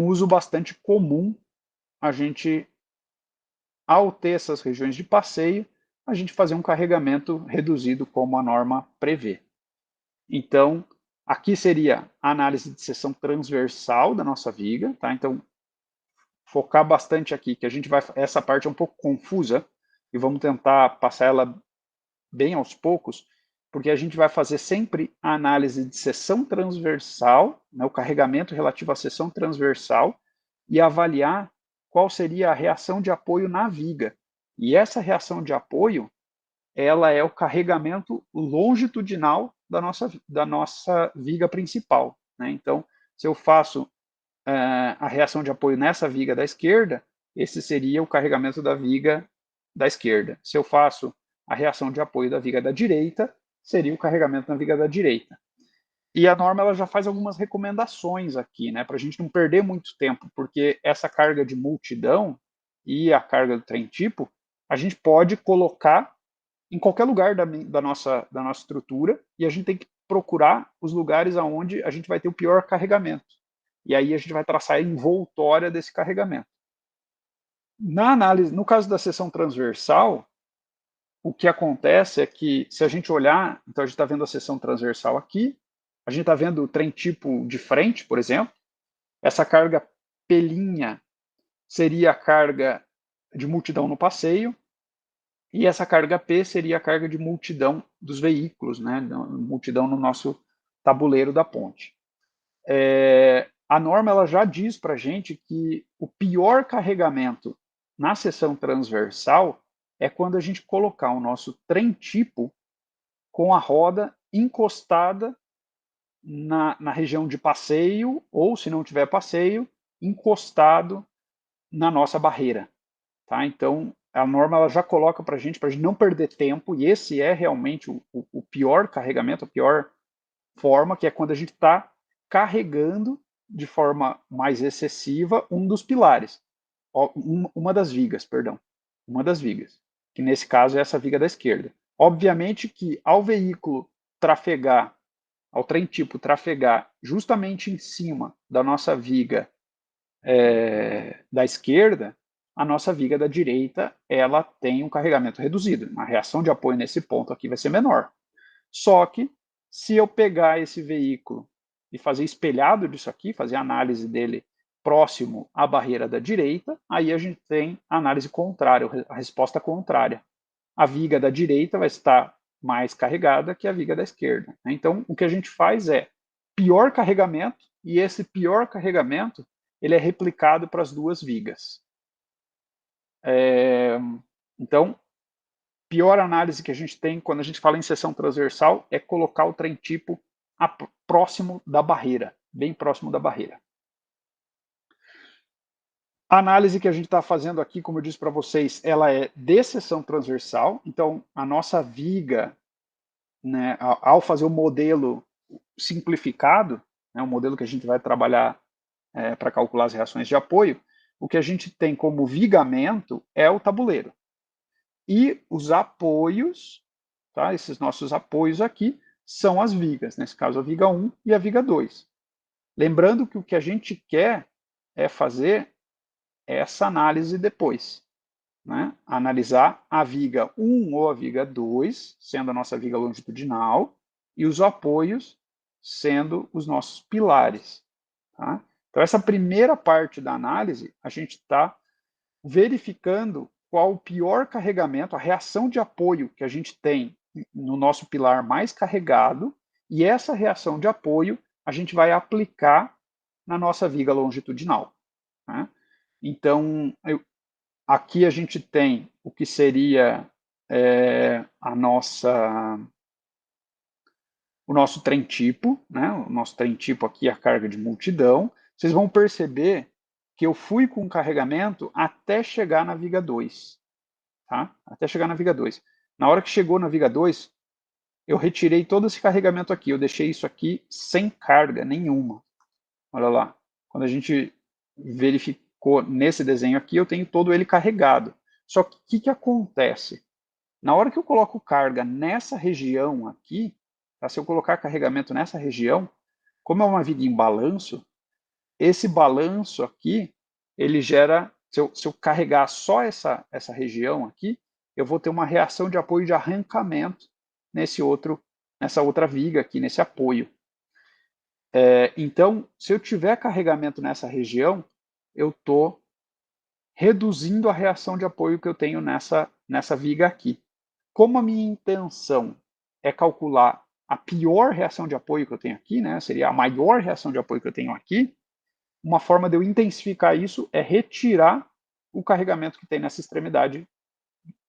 uso bastante comum a gente, ao ter essas regiões de passeio, a gente fazer um carregamento reduzido como a norma prevê. Então, aqui seria a análise de seção transversal da nossa viga, tá? Então, focar bastante aqui, que essa parte é um pouco confusa, e vamos tentar passar ela bem aos poucos, porque a gente vai fazer sempre a análise de seção transversal, né, o carregamento relativo à seção transversal, e avaliar qual seria a reação de apoio na viga. E essa reação de apoio, ela é o carregamento longitudinal da nossa viga principal, né? Então, se eu faço a reação de apoio nessa viga da esquerda, esse seria o carregamento da viga da esquerda. Se eu faço a reação de apoio da viga da direita, seria o carregamento na viga da direita. E a norma ela já faz algumas recomendações aqui, né, para a gente não perder muito tempo, porque essa carga de multidão e a carga do trem tipo, a gente pode colocar em qualquer lugar da nossa estrutura, e a gente tem que procurar os lugares onde a gente vai ter o pior carregamento. E aí a gente vai traçar a envoltória desse carregamento. Na análise, no caso da seção transversal, o que acontece é que, se a gente olhar, então a gente está vendo a seção transversal aqui, a gente está vendo o trem tipo de frente, por exemplo, essa carga pelinha seria a carga de multidão no passeio, e essa carga P seria a carga de multidão dos veículos, né? Multidão no nosso tabuleiro da ponte. A norma ela já diz para a gente que o pior carregamento na seção transversal é quando a gente colocar o nosso trem tipo com a roda encostada na região de passeio, ou, se não tiver passeio, encostado na nossa barreira. Tá? Então, a norma ela já coloca para a gente não perder tempo, e esse é realmente o pior carregamento, a pior forma, que é quando a gente está carregando de forma mais excessiva um dos pilares, uma das vigas, perdão, uma das vigas, que nesse caso é essa viga da esquerda. Obviamente que ao veículo trafegar, ao trem tipo trafegar justamente em cima da nossa viga da esquerda, a nossa viga da direita ela tem um carregamento reduzido. A reação de apoio nesse ponto aqui vai ser menor. Só que, se eu pegar esse veículo e fazer espelhado disso aqui, fazer a análise dele próximo à barreira da direita, aí a gente tem a análise contrária, a resposta contrária. A viga da direita vai estar mais carregada que a viga da esquerda. Então, o que a gente faz é pior carregamento, e esse pior carregamento ele é replicado para as duas vigas. Então, pior análise que a gente tem quando a gente fala em seção transversal é colocar o trem tipo próximo da barreira, bem próximo da barreira. A análise que a gente está fazendo aqui, como eu disse para vocês, ela é de seção transversal, então a nossa viga, né, ao fazer o modelo simplificado, né, o modelo que a gente vai trabalhar para calcular as reações de apoio, o que a gente tem como vigamento é o tabuleiro. E os apoios, tá, esses nossos apoios aqui, são as vigas, nesse caso a viga 1 e a viga 2. Lembrando que o que a gente quer é fazer essa análise depois, né? Analisar a viga 1 ou a viga 2, sendo a nossa viga longitudinal, e os apoios sendo os nossos pilares. Tá? Então, essa primeira parte da análise, a gente está verificando qual o pior carregamento, a reação de apoio que a gente tem no nosso pilar mais carregado, e essa reação de apoio a gente vai aplicar na nossa viga longitudinal. Né? Então, aqui a gente tem o que seria o nosso trem tipo, né? O nosso trem tipo aqui é a carga de multidão. Vocês vão perceber que eu fui com o carregamento até chegar na viga 2. Tá? Até chegar na viga 2. Na hora que chegou na viga 2, eu retirei todo esse carregamento aqui. Eu deixei isso aqui sem carga nenhuma. Olha lá. Quando a gente verificou nesse desenho aqui, eu tenho todo ele carregado. Só que o que acontece? Na hora que eu coloco carga nessa região aqui, tá? Se eu colocar carregamento nessa região, como é uma viga em balanço, esse balanço aqui, ele gera, se eu carregar só essa região aqui, eu vou ter uma reação de apoio de arrancamento nessa outra viga aqui, nesse apoio. Então, se eu tiver carregamento nessa região, eu estou reduzindo a reação de apoio que eu tenho nessa viga aqui. Como a minha intenção é calcular a pior reação de apoio que eu tenho aqui, né, seria a maior reação de apoio que eu tenho aqui, uma forma de eu intensificar isso é retirar o carregamento que tem nessa extremidade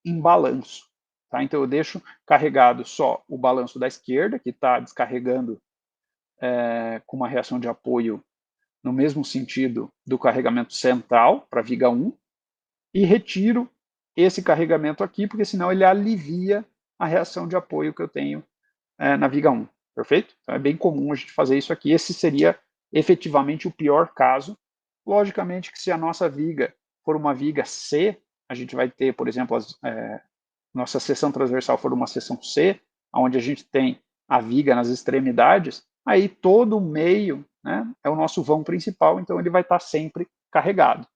em balanço. Tá? Então, eu deixo carregado só o balanço da esquerda, que está descarregando com uma reação de apoio no mesmo sentido do carregamento central para a viga 1, e retiro esse carregamento aqui, porque senão ele alivia a reação de apoio que eu tenho na viga 1. Perfeito? Então, é bem comum a gente fazer isso aqui. Esse seria efetivamente o pior caso. Logicamente que se a nossa viga for uma viga C, a gente vai ter, por exemplo, nossa seção transversal for uma seção C, onde a gente tem a viga nas extremidades, aí todo o meio, né, é o nosso vão principal, então ele vai estar sempre carregado.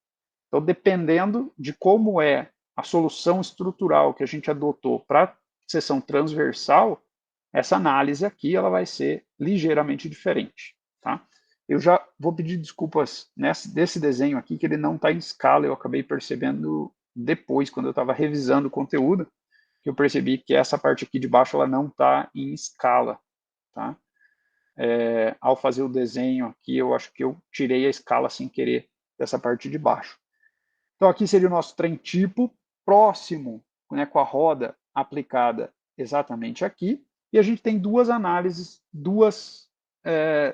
Então, dependendo de como é a solução estrutural que a gente adotou para a seção transversal, essa análise aqui ela vai ser ligeiramente diferente. Tá? Eu já vou pedir desculpas desse desenho aqui, que ele não está em escala, eu acabei percebendo depois, quando eu estava revisando o conteúdo, que eu percebi que essa parte aqui de baixo ela não está em escala. Tá? Ao fazer o desenho aqui, eu acho que eu tirei a escala sem querer dessa parte de baixo. Então, aqui seria o nosso trem tipo, próximo, né, com a roda aplicada exatamente aqui, e a gente tem duas análises, duas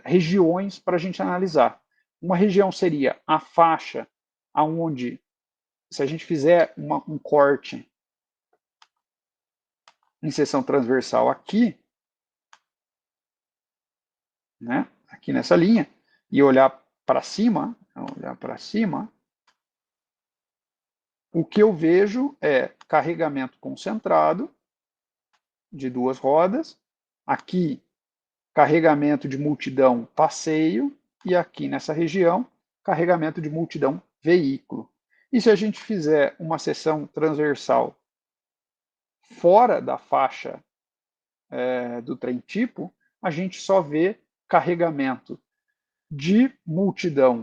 regiões para a gente analisar. Uma região seria a faixa aonde, se a gente fizer um corte em seção transversal aqui, né, aqui nessa linha, e olhar para cima, o que eu vejo é carregamento concentrado de 2 rodas, aqui carregamento de multidão passeio, e aqui nessa região, carregamento de multidão veículo. E se a gente fizer uma seção transversal fora da faixa do trem tipo, a gente só vê carregamento de multidão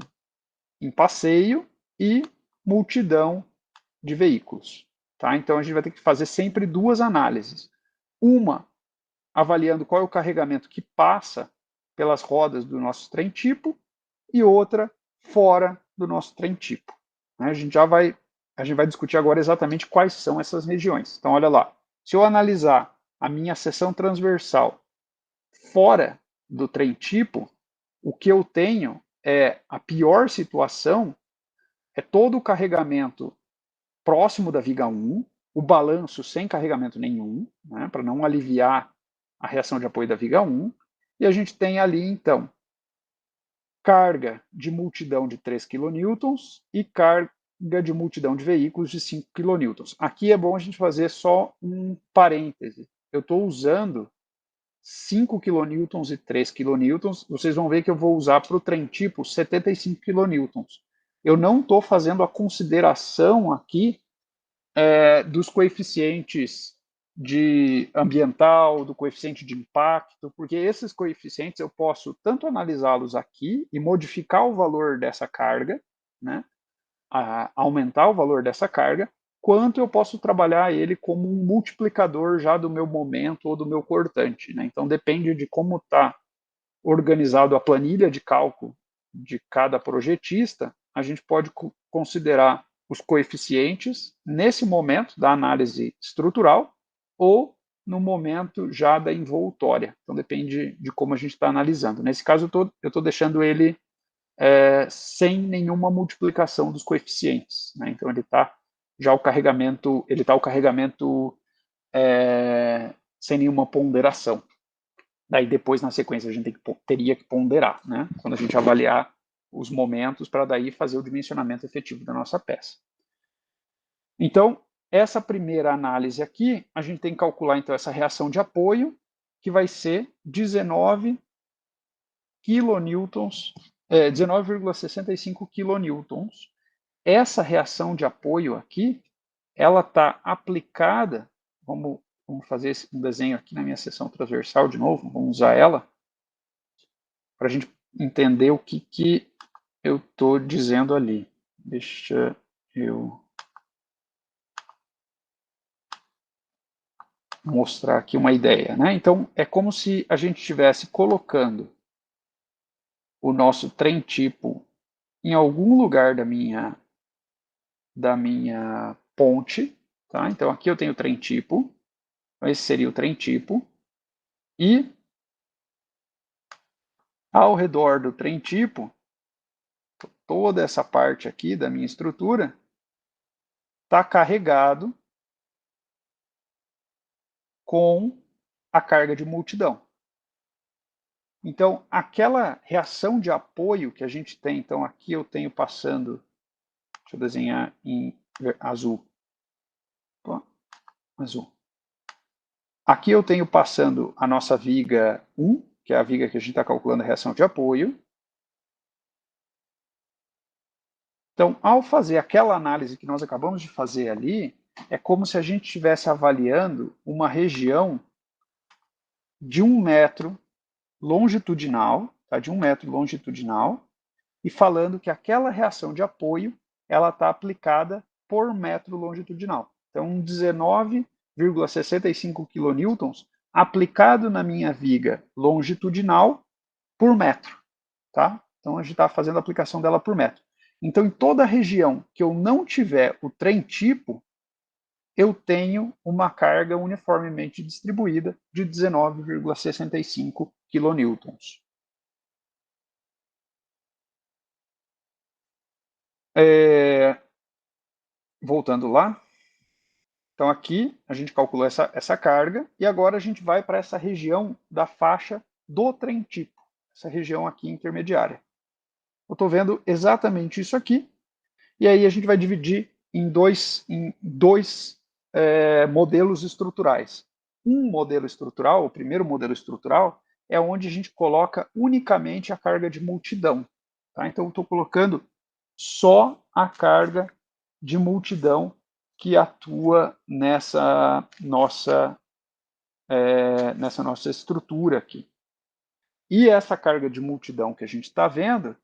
em passeio e multidão de veículos. Tá? Então, a gente vai ter que fazer sempre 2 análises. Uma, avaliando qual é o carregamento que passa pelas rodas do nosso trem tipo, e outra, fora do nosso trem tipo. A gente vai discutir agora exatamente quais são essas regiões. Então, olha lá. Se eu analisar a minha seção transversal fora do trem tipo, o que eu tenho é a pior situação, é todo o carregamento próximo da viga 1, o balanço sem carregamento nenhum, né, para não aliviar a reação de apoio da viga 1, e a gente tem ali, então, carga de multidão de 3 kN e carga de multidão de veículos de 5 kN. Aqui é bom a gente fazer só um parêntese. Eu estou usando 5 kN e 3 kN, vocês vão ver que eu vou usar para o trem tipo 75 kN. Eu não estou fazendo a consideração aqui dos coeficientes de ambiental, do coeficiente de impacto, porque esses coeficientes eu posso tanto analisá-los aqui e modificar o valor dessa carga, né, aumentar o valor dessa carga, quanto eu posso trabalhar ele como um multiplicador já do meu momento ou do meu cortante. Né? Então, depende de como está organizado a planilha de cálculo de cada projetista, a gente pode considerar os coeficientes nesse momento da análise estrutural ou no momento já da envoltória. Então, depende de como a gente está analisando. Nesse caso, eu estou deixando ele sem nenhuma multiplicação dos coeficientes. Né? Então, ele está já o carregamento sem nenhuma ponderação. Daí, depois, na sequência, a gente teria que ponderar, né? Quando a gente avaliar os momentos, para daí fazer o dimensionamento efetivo da nossa peça. Então, essa primeira análise aqui, a gente tem que calcular, então, essa reação de apoio, que vai ser 19,65 kN. Essa reação de apoio aqui, ela está aplicada, vamos fazer um desenho aqui na minha seção transversal de novo, vamos usar ela, para a gente entender o que eu estou dizendo ali. Deixa eu mostrar aqui uma ideia. Né? Então, é como se a gente estivesse colocando o nosso trem tipo em algum lugar da minha ponte. Tá? Então, aqui eu tenho o trem tipo. Esse seria o trem tipo. E, ao redor do trem tipo, toda essa parte aqui da minha estrutura está carregado com a carga de multidão. Então, aquela reação de apoio que a gente tem, então aqui eu tenho passando, deixa eu desenhar em azul. Azul. Aqui eu tenho passando a nossa viga 1, que é a viga que a gente está calculando a reação de apoio. Então, ao fazer aquela análise que nós acabamos de fazer ali, é como se a gente estivesse avaliando uma região de 1 metro longitudinal, tá? De 1 metro longitudinal, e falando que aquela reação de apoio ela está aplicada por metro longitudinal. Então, 19,65 kN aplicado na minha viga longitudinal por metro. Tá? Então, a gente está fazendo a aplicação dela por metro. Então, em toda a região que eu não tiver o trem tipo, eu tenho uma carga uniformemente distribuída de 19,65 kN. Voltando lá. Então, aqui a gente calculou essa carga e agora a gente vai para essa região da faixa do trem tipo, essa região aqui intermediária. eu estou vendo exatamente isso aqui, e aí a gente vai dividir em dois modelos estruturais. Um modelo estrutural, o primeiro modelo estrutural, é onde a gente coloca unicamente a carga de multidão. Tá? Então, eu estou colocando só a carga de multidão que atua nessa nossa estrutura aqui. E essa carga de multidão que a gente está vendo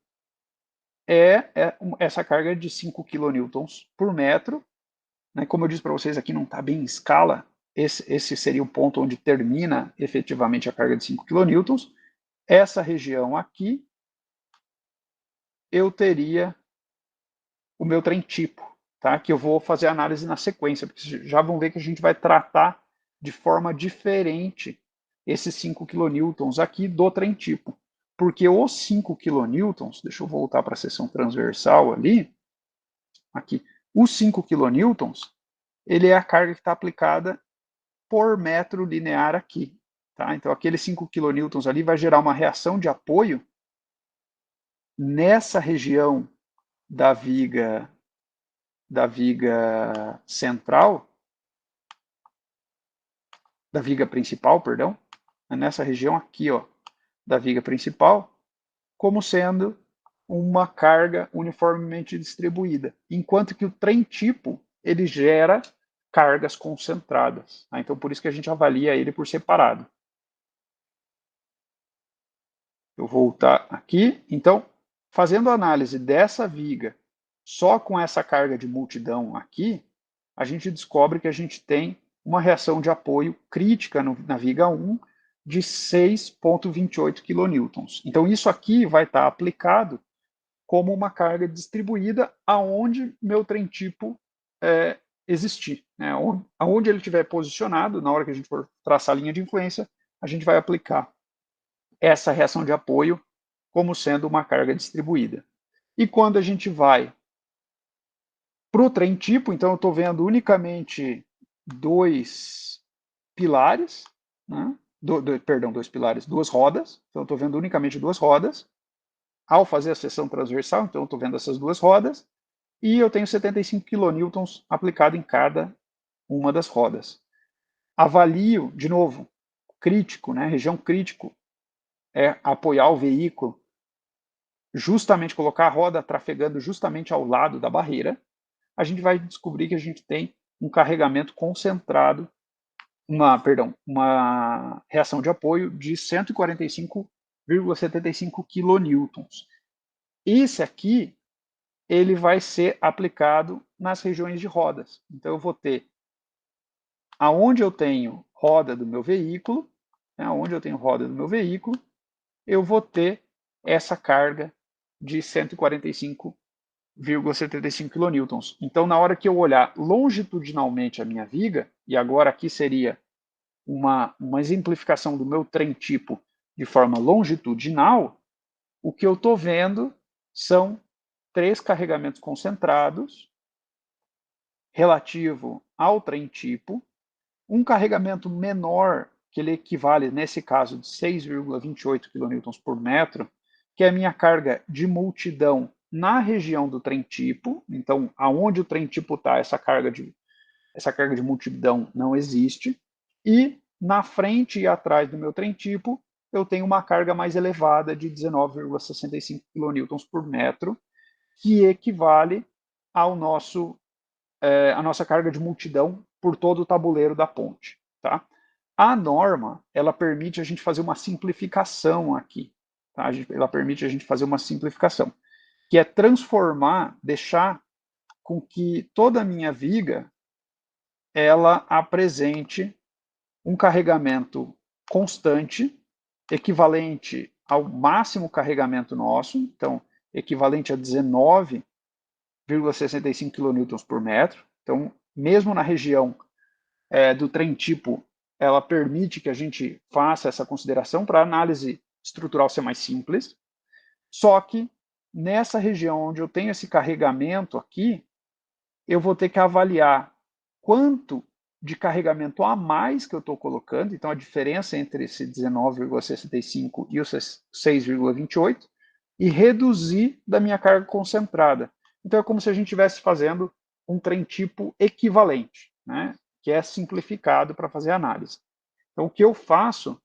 essa carga de 5 kN por metro. Né? Como eu disse para vocês, aqui não está bem em escala. Esse seria o ponto onde termina efetivamente a carga de 5 kN. Essa região aqui, eu teria o meu trem tipo, tá? Que eu vou fazer a análise na sequência, porque já vão ver que a gente vai tratar de forma diferente esses 5 kN aqui do trem tipo. Porque os 5 kN, deixa eu voltar para a seção transversal ali, aqui, os 5 kN, ele é a carga que está aplicada por metro linear aqui. Tá? Então, aqueles 5 kN ali vai gerar uma reação de apoio nessa região da viga central, da viga principal, perdão, nessa região aqui, ó, da viga principal, como sendo uma carga uniformemente distribuída, enquanto que o trem tipo, ele gera cargas concentradas. Tá? Então, por isso que a gente avalia ele por separado. Eu vou voltar aqui. Então, fazendo a análise dessa viga só com essa carga de multidão aqui, a gente descobre que a gente tem uma reação de apoio crítica na viga 1 de 6,28 kN. Então, isso aqui vai estar aplicado como uma carga distribuída aonde meu trem tipo existir. Né? Aonde ele estiver posicionado, na hora que a gente for traçar a linha de influência, a gente vai aplicar essa reação de apoio como sendo uma carga distribuída. E quando a gente vai para o trem tipo, então eu estou vendo unicamente dois pilares, né? Dois pilares, duas rodas. Então eu estou vendo unicamente duas rodas. Ao fazer a seção transversal, então eu estou vendo essas duas rodas, e eu tenho 75 kN aplicado em cada uma das rodas. Avalio, de novo, crítico, né? Região crítico é apoiar o veículo, justamente colocar a roda trafegando justamente ao lado da barreira. A gente vai descobrir que a gente tem um carregamento concentrado, uma reação de apoio de 145,75 kN. Esse aqui, ele vai ser aplicado nas regiões de rodas. Então, eu vou ter aonde eu tenho roda do meu veículo, eu vou ter essa carga de 145,75 kN. Então, na hora que eu olhar longitudinalmente a minha viga, e agora aqui seria uma exemplificação do meu trem tipo de forma longitudinal, o que eu estou vendo são 3 carregamentos concentrados relativo ao trem tipo, um carregamento menor, que ele equivale, nesse caso, de 6,28 kN por metro, que é a minha carga de multidão na região do trem tipo. Então, aonde o trem tipo está, essa carga de multidão não existe. E na frente e atrás do meu trem tipo, eu tenho uma carga mais elevada de 19,65 kN por metro, que equivale ao a nossa carga de multidão por todo o tabuleiro da ponte. Tá? A norma, ela permite a gente fazer uma simplificação aqui. Tá? Ela permite a gente fazer uma simplificação, que é transformar, deixar com que toda a minha viga ela apresente um carregamento constante, equivalente ao máximo carregamento nosso, então, equivalente a 19,65 kN por metro. Então, mesmo na região do trem tipo, ela permite que a gente faça essa consideração para a análise estrutural ser mais simples. Só que nessa região onde eu tenho esse carregamento aqui, eu vou ter que avaliar quanto de carregamento a mais que eu estou colocando, então a diferença entre esse 19,65 e o 6,28, e reduzir da minha carga concentrada. Então, é como se a gente estivesse fazendo um trem tipo equivalente, né? Que é simplificado para fazer análise. Então, o que eu faço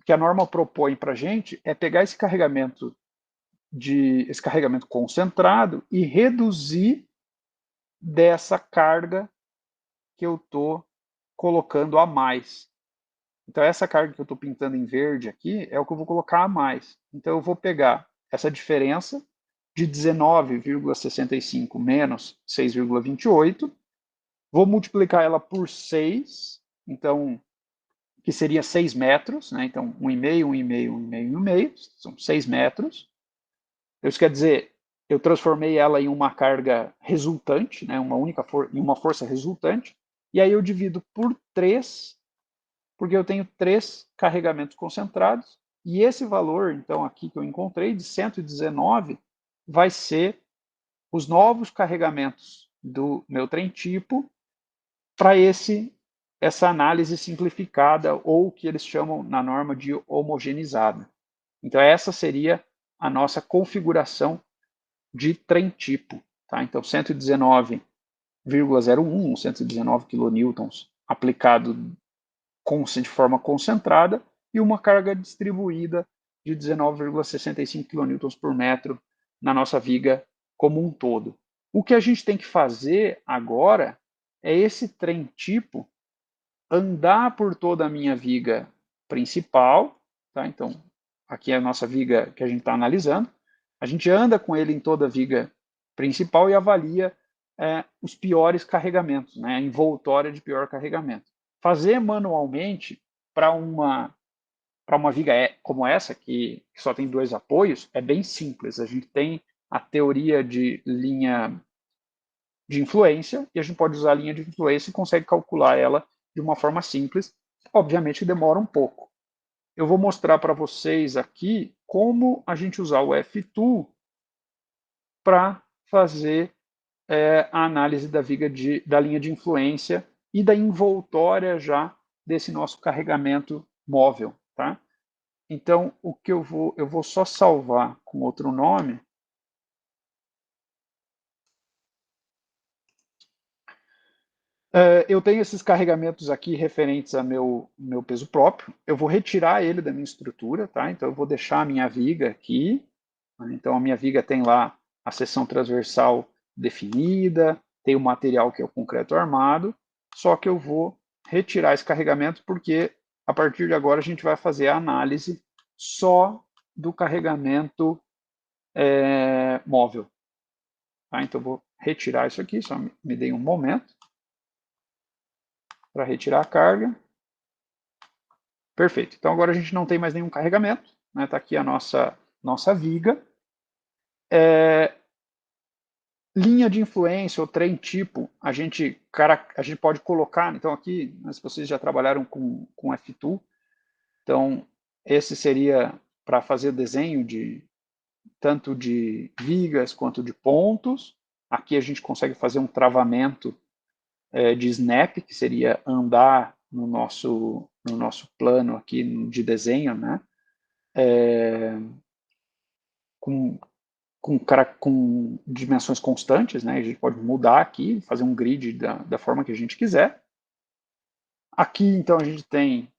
que a norma propõe para a gente é pegar esse carregamento concentrado e reduzir dessa carga que eu estou colocando a mais. Então, essa carga que eu estou pintando em verde aqui é o que eu vou colocar a mais. Então, eu vou pegar essa diferença de 19,65 menos 6,28, vou multiplicar ela por 6, então, que seria 6 metros, né? Então, 1,5, 1,5, 1,5, 1,5, são 6 metros. Isso quer dizer, eu transformei ela em uma carga resultante, né? Em uma força resultante, e aí eu divido por 3, porque eu tenho 3 carregamentos concentrados, e esse valor, então, aqui que eu encontrei, de 119, vai ser os novos carregamentos do meu trem tipo para essa análise simplificada, ou que eles chamam na norma de homogeneizada. Então, essa seria a nossa configuração de trem tipo. Tá? Então, 119,01, 119 kilonewtons aplicado de forma concentrada e uma carga distribuída de 19,65 kN por metro na nossa viga como um todo. O que a gente tem que fazer agora é esse trem tipo andar por toda a minha viga principal, tá? Então, aqui é a nossa viga que a gente está analisando. A gente anda com ele em toda a viga principal e avalia os piores carregamentos, né? A envoltória de pior carregamento. Fazer manualmente para uma viga como essa, que só tem 2 apoios, é bem simples. A gente tem a teoria de linha de influência, e a gente pode usar a linha de influência e consegue calcular ela de uma forma simples. Obviamente demora um pouco. Eu vou mostrar para vocês aqui como a gente usar o F-Tool para fazer a análise da viga da linha de influência e da envoltória já desse nosso carregamento móvel. Tá? Então, o que eu vou só salvar com outro nome. Eu tenho esses carregamentos aqui referentes a meu peso próprio. Eu vou retirar ele da minha estrutura, tá? Então, eu vou deixar a minha viga aqui. Né? Então, a minha viga tem lá a seção transversal definida, tem o material que é o concreto armado, só que eu vou retirar esse carregamento porque, a partir de agora, a gente vai fazer a análise só do carregamento móvel. Tá? Então, eu vou retirar isso aqui, só me dê um momento para retirar a carga. Perfeito. Então, agora a gente não tem mais nenhum carregamento. Está aqui a nossa viga. Linha de influência ou trem tipo, a gente pode colocar. Então, aqui, se vocês já trabalharam com F-Tool, então, esse seria para fazer desenho tanto de vigas quanto de pontos. Aqui a gente consegue fazer um travamento de snap, que seria andar no nosso plano aqui de desenho, né? Com dimensões constantes, né? A gente pode mudar aqui, fazer um grid da forma que a gente quiser. Aqui, então, a gente tem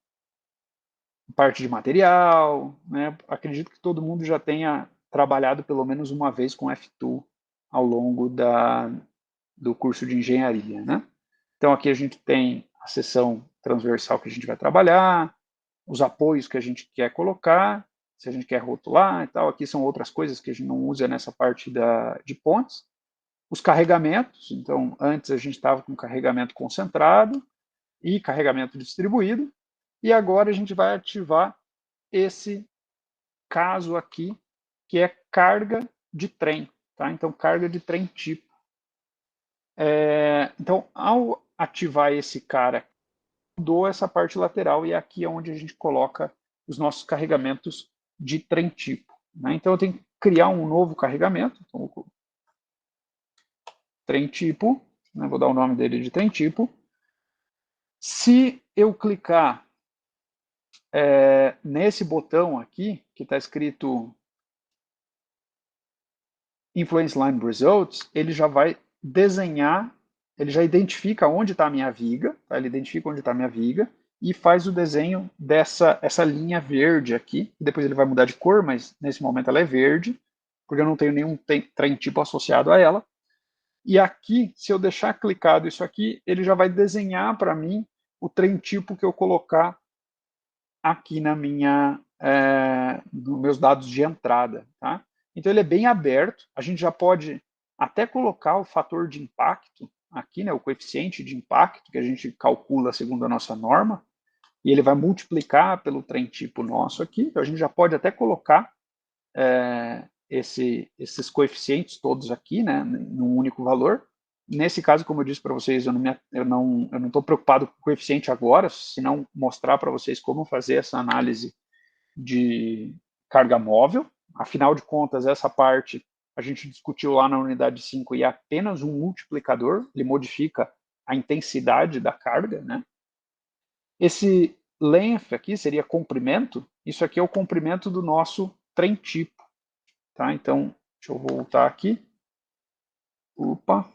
parte de material, né? Acredito que todo mundo já tenha trabalhado pelo menos uma vez com F-Tool ao longo do curso de engenharia, né? Então, aqui a gente tem a seção transversal que a gente vai trabalhar, os apoios que a gente quer colocar, se a gente quer rotular e tal. Aqui são outras coisas que a gente não usa nessa parte de pontes. Os carregamentos, então, antes a gente estava com carregamento concentrado e carregamento distribuído, e agora a gente vai ativar esse caso aqui, que é carga de trem. Tá? Então, carga de trem tipo. Então, ao ativar esse cara, mudou essa parte lateral e aqui é onde a gente coloca os nossos carregamentos de trem tipo. Né? Então, eu tenho que criar um novo carregamento. Então, trem tipo, né? Vou dar o nome dele de trem tipo. Se eu clicar nesse botão aqui, que está escrito Influence Line Results, ele já vai desenhar, ele já identifica onde está a minha viga, tá? Ele identifica onde está a minha viga e faz o desenho essa linha verde aqui. Depois ele vai mudar de cor, mas nesse momento ela é verde, porque eu não tenho nenhum trem tipo associado a ela. E aqui, se eu deixar clicado isso aqui, ele já vai desenhar para mim o trem tipo que eu colocar aqui na nos meus dados de entrada, tá? Então ele é bem aberto, a gente já pode até colocar o fator de impacto aqui, né, o coeficiente de impacto que a gente calcula segundo a nossa norma, e ele vai multiplicar pelo trem tipo nosso aqui, então a gente já pode até colocar esses coeficientes todos aqui, né, num único valor. Nesse caso, como eu disse para vocês, eu não estou preocupado com o coeficiente agora, senão mostrar para vocês como fazer essa análise de carga móvel. Afinal de contas, essa parte a gente discutiu lá na unidade 5 e é apenas um multiplicador, ele modifica a intensidade da carga, né? Esse length aqui seria comprimento, isso aqui é o comprimento do nosso trem tipo, tá? Então, deixa eu voltar aqui. Opa!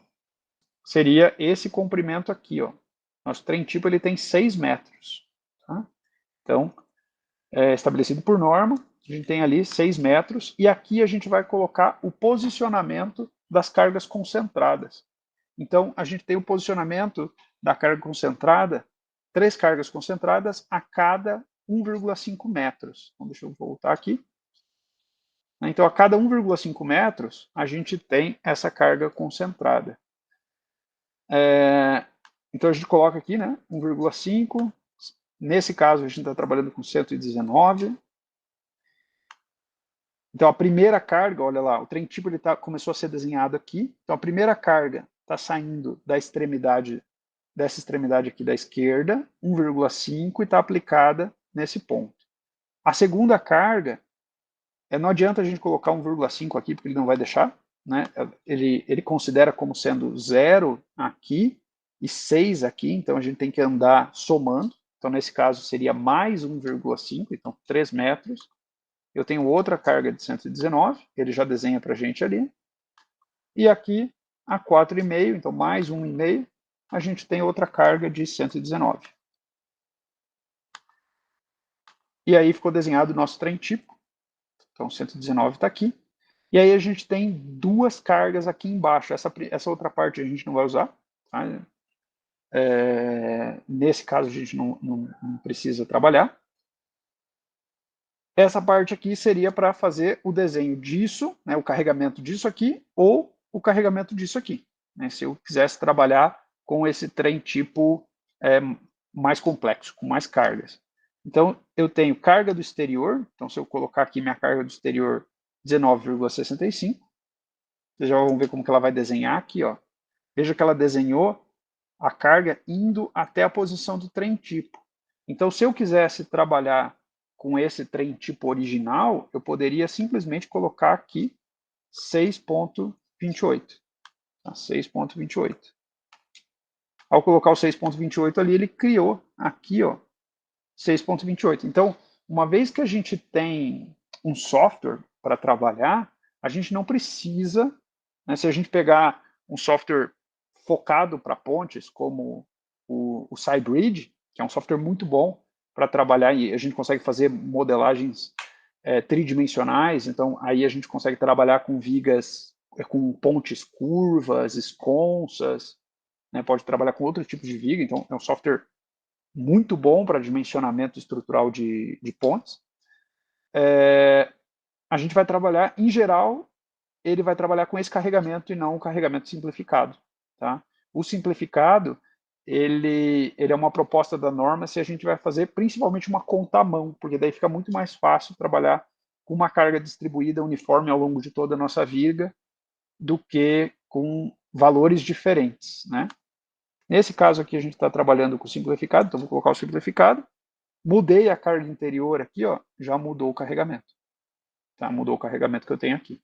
Seria esse comprimento aqui, ó. Nosso trem tipo ele tem 6 metros, tá? Então, é estabelecido por norma, a gente tem ali 6 metros, e aqui a gente vai colocar o posicionamento das cargas concentradas. Então, a gente tem o posicionamento da carga concentrada, 3 cargas concentradas a cada 1,5 metros. Então, deixa eu voltar aqui. Então, a cada 1,5 metros, a gente tem essa carga concentrada. Então, a gente coloca aqui, né, 1,5. Nesse caso, a gente está trabalhando com 119. Então, a primeira carga, olha lá, o trem tipo ele começou a ser desenhado aqui. Então, a primeira carga está saindo da extremidade, dessa extremidade aqui da esquerda, 1,5, e está aplicada nesse ponto. A segunda carga, não adianta a gente colocar 1,5 aqui, porque ele não vai deixar, né? Ele considera como sendo 0 aqui e 6 aqui, então a gente tem que andar somando. Então, nesse caso, seria mais 1,5, então 3 metros. Eu tenho outra carga de 119, ele já desenha para a gente ali. E aqui, a 4,5, então mais 1,5, a gente tem outra carga de 119. E aí ficou desenhado o nosso trem tipo. Então, 119 está aqui. E aí a gente tem 2 cargas aqui embaixo. Essa outra parte a gente não vai usar. Tá? Nesse caso, a gente não precisa trabalhar. Essa parte aqui seria para fazer o desenho disso, né, o carregamento disso aqui, ou o carregamento disso aqui. Né, se eu quisesse trabalhar com esse trem tipo mais complexo, com mais cargas. Então, eu tenho carga do exterior. Então, se eu colocar aqui minha carga do exterior 19,65, vocês já vão ver como que ela vai desenhar aqui. Ó. Veja que ela desenhou a carga indo até a posição do trem tipo. Então, se eu quisesse trabalhar com esse trem tipo original, eu poderia simplesmente colocar aqui 6,28. Tá? 6,28. Ao colocar o 6,28 ali, ele criou aqui, ó, 6,28. Então, uma vez que a gente tem um software para trabalhar, a gente não precisa, né, se a gente pegar um software focado para pontes, como o SciBridge, que é um software muito bom para trabalhar, e a gente consegue fazer modelagens tridimensionais, então aí a gente consegue trabalhar com vigas, com pontes curvas, esconsas, né, pode trabalhar com outro tipo de viga, então é um software muito bom para dimensionamento estrutural de pontes. A gente vai trabalhar, em geral, ele vai trabalhar com esse carregamento e não o carregamento simplificado. Tá? O simplificado, ele é uma proposta da norma se a gente vai fazer principalmente uma conta à mão, porque daí fica muito mais fácil trabalhar com uma carga distribuída uniforme ao longo de toda a nossa viga do que com valores diferentes. Né? Nesse caso aqui, a gente está trabalhando com o simplificado, então vou colocar o simplificado. Mudei a carga interior aqui, ó, já mudou o carregamento. Tá? Mudou o carregamento que eu tenho aqui.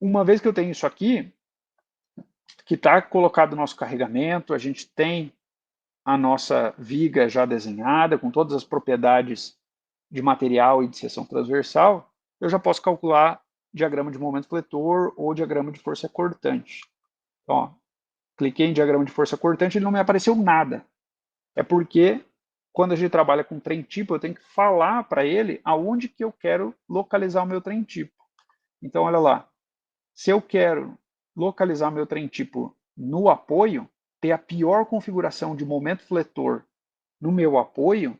Uma vez que eu tenho isso aqui, que está colocado o nosso carregamento, a gente tem a nossa viga já desenhada, com todas as propriedades de material e de seção transversal, eu já posso calcular diagrama de momento fletor ou diagrama de força cortante. Então, ó, cliquei em diagrama de força cortante e não me apareceu nada. É porque, quando a gente trabalha com trem tipo, eu tenho que falar para ele aonde que eu quero localizar o meu trem tipo. Então, olha lá. Se eu quero localizar meu trem tipo no apoio, ter a pior configuração de momento fletor no meu apoio,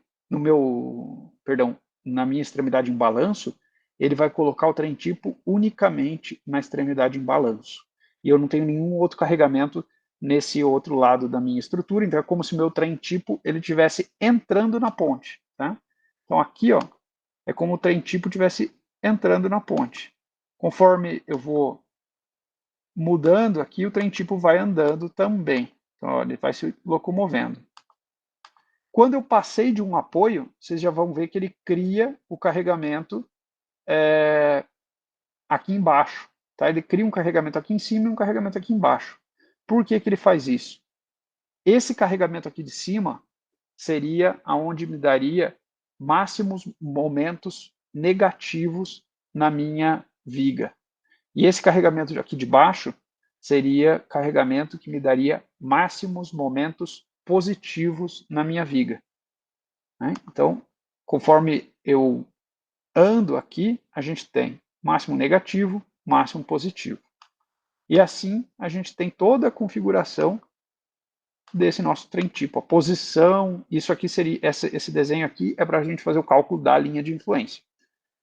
na minha extremidade em balanço, ele vai colocar o trem tipo unicamente na extremidade em balanço. E eu não tenho nenhum outro carregamento nesse outro lado da minha estrutura, então é como se meu trem tipo ele estivesse entrando na ponte. Tá? Então aqui, ó, é como o trem tipo estivesse entrando na ponte. Conforme eu vou mudando aqui, o trem tipo vai andando também. Então, ó, ele vai se locomovendo. Quando eu passei de um apoio, vocês já vão ver que ele cria o carregamento aqui embaixo. Tá? Ele cria um carregamento aqui em cima e um carregamento aqui embaixo. Por que, que ele faz isso? Esse carregamento aqui de cima seria aonde me daria máximos momentos negativos na minha viga. E esse carregamento aqui de baixo seria carregamento que me daria máximos momentos positivos na minha viga. Né? Então, conforme eu ando aqui, a gente tem máximo negativo, máximo positivo. E assim a gente tem toda a configuração desse nosso trem tipo. A posição, isso aqui seria, esse desenho aqui é para a gente fazer o cálculo da linha de influência.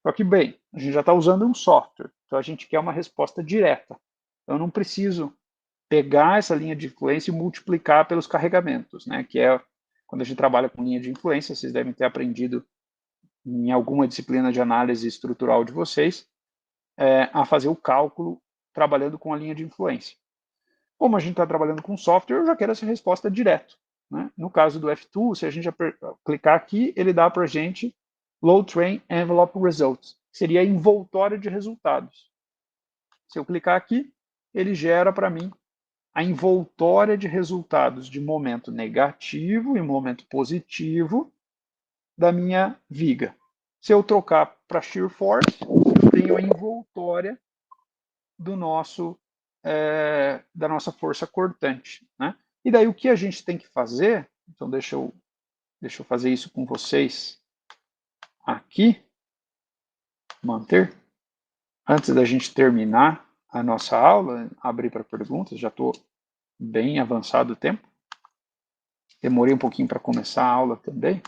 Só que, bem, a gente já está usando um software, então a gente quer uma resposta direta. Eu não preciso pegar essa linha de influência e multiplicar pelos carregamentos, né? Que é quando a gente trabalha com linha de influência, vocês devem ter aprendido em alguma disciplina de análise estrutural de vocês, a fazer o cálculo trabalhando com a linha de influência. Como a gente está trabalhando com software, eu já quero essa resposta direto. Né? No caso do F2, se a gente clicar aqui, ele dá para a gente Load Train Envelope Results, que seria a envoltória de resultados. Se eu clicar aqui, ele gera para mim a envoltória de resultados de momento negativo e momento positivo da minha viga. Se eu trocar para Shear Force, eu tenho a envoltória do da nossa força cortante. Né? E daí o que a gente tem que fazer, então deixa eu fazer isso com vocês aqui, manter, antes da gente terminar a nossa aula, abrir para perguntas, já estou bem avançado o tempo, demorei um pouquinho para começar a aula também.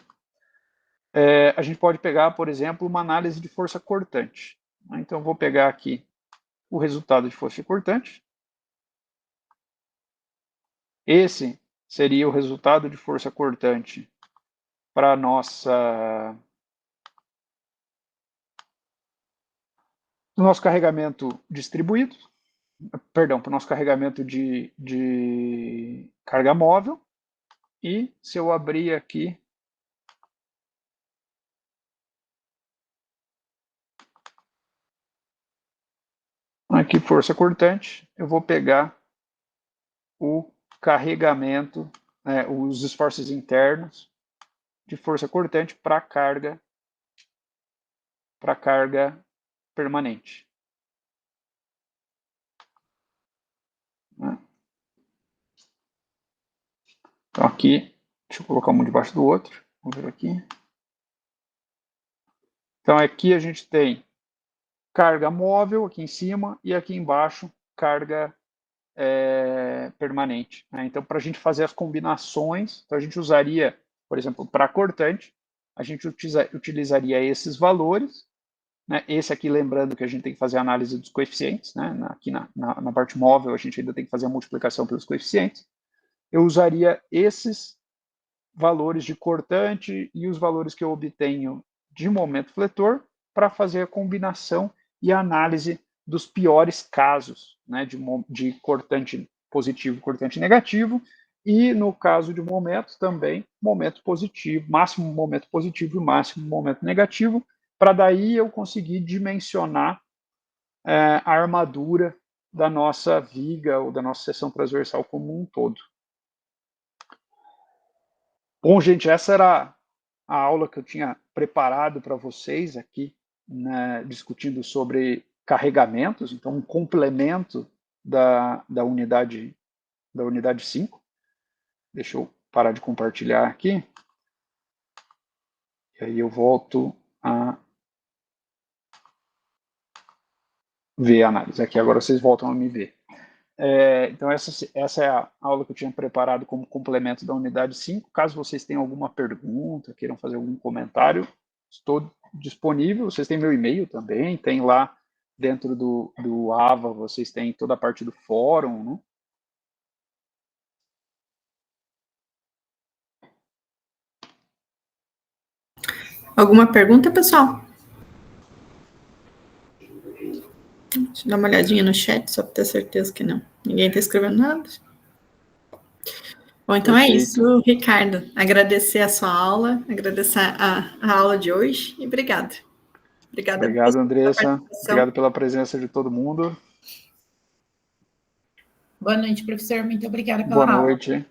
A gente pode pegar, por exemplo, uma análise de força cortante. Então, vou pegar aqui o resultado de força cortante. Esse seria o resultado de força cortante para o nosso carregamento distribuído, perdão, para o nosso carregamento de carga móvel. E se eu abrir aqui força cortante, eu vou pegar o carregamento, os esforços internos de força cortante para carga permanente. Né? Então aqui, deixa eu colocar um debaixo do outro, vamos ver aqui. Então aqui a gente tem carga móvel aqui em cima e aqui embaixo carga permanente. Né? Então, para a gente fazer as combinações, então a gente usaria, por exemplo, para cortante, a gente utilizaria esses valores. Né? Esse aqui, lembrando que a gente tem que fazer a análise dos coeficientes. Né? Aqui na parte móvel, a gente ainda tem que fazer a multiplicação pelos coeficientes. Eu usaria esses valores de cortante e os valores que eu obtenho de momento fletor para fazer a combinação e a análise dos piores casos, né, de cortante positivo e cortante negativo, e no caso de momento também, momento positivo, máximo momento positivo e máximo momento negativo, para daí eu conseguir dimensionar a armadura da nossa viga ou da nossa seção transversal como um todo. Bom, gente, essa era a aula que eu tinha preparado para vocês aqui, né, discutindo sobre carregamentos, então um complemento da unidade 5. Deixa eu parar de compartilhar aqui. E aí eu volto a ver a análise. Aqui agora vocês voltam a me ver. Então essa é a aula que eu tinha preparado como complemento da unidade 5. Caso vocês tenham alguma pergunta, queiram fazer algum comentário, estou disponível. Vocês têm meu e-mail também, tem lá dentro do AVA, vocês têm toda a parte do fórum, né? Alguma pergunta, pessoal? Deixa eu dar uma olhadinha no chat, só para ter certeza que não. Ninguém está escrevendo nada. Bom, então Perfeito. É isso, Ricardo. Agradecer a sua aula, agradecer a aula de hoje e obrigado. Obrigado, Andressa. Obrigado pela presença de todo mundo. Boa noite, professor. Muito obrigada pela Boa aula. noite.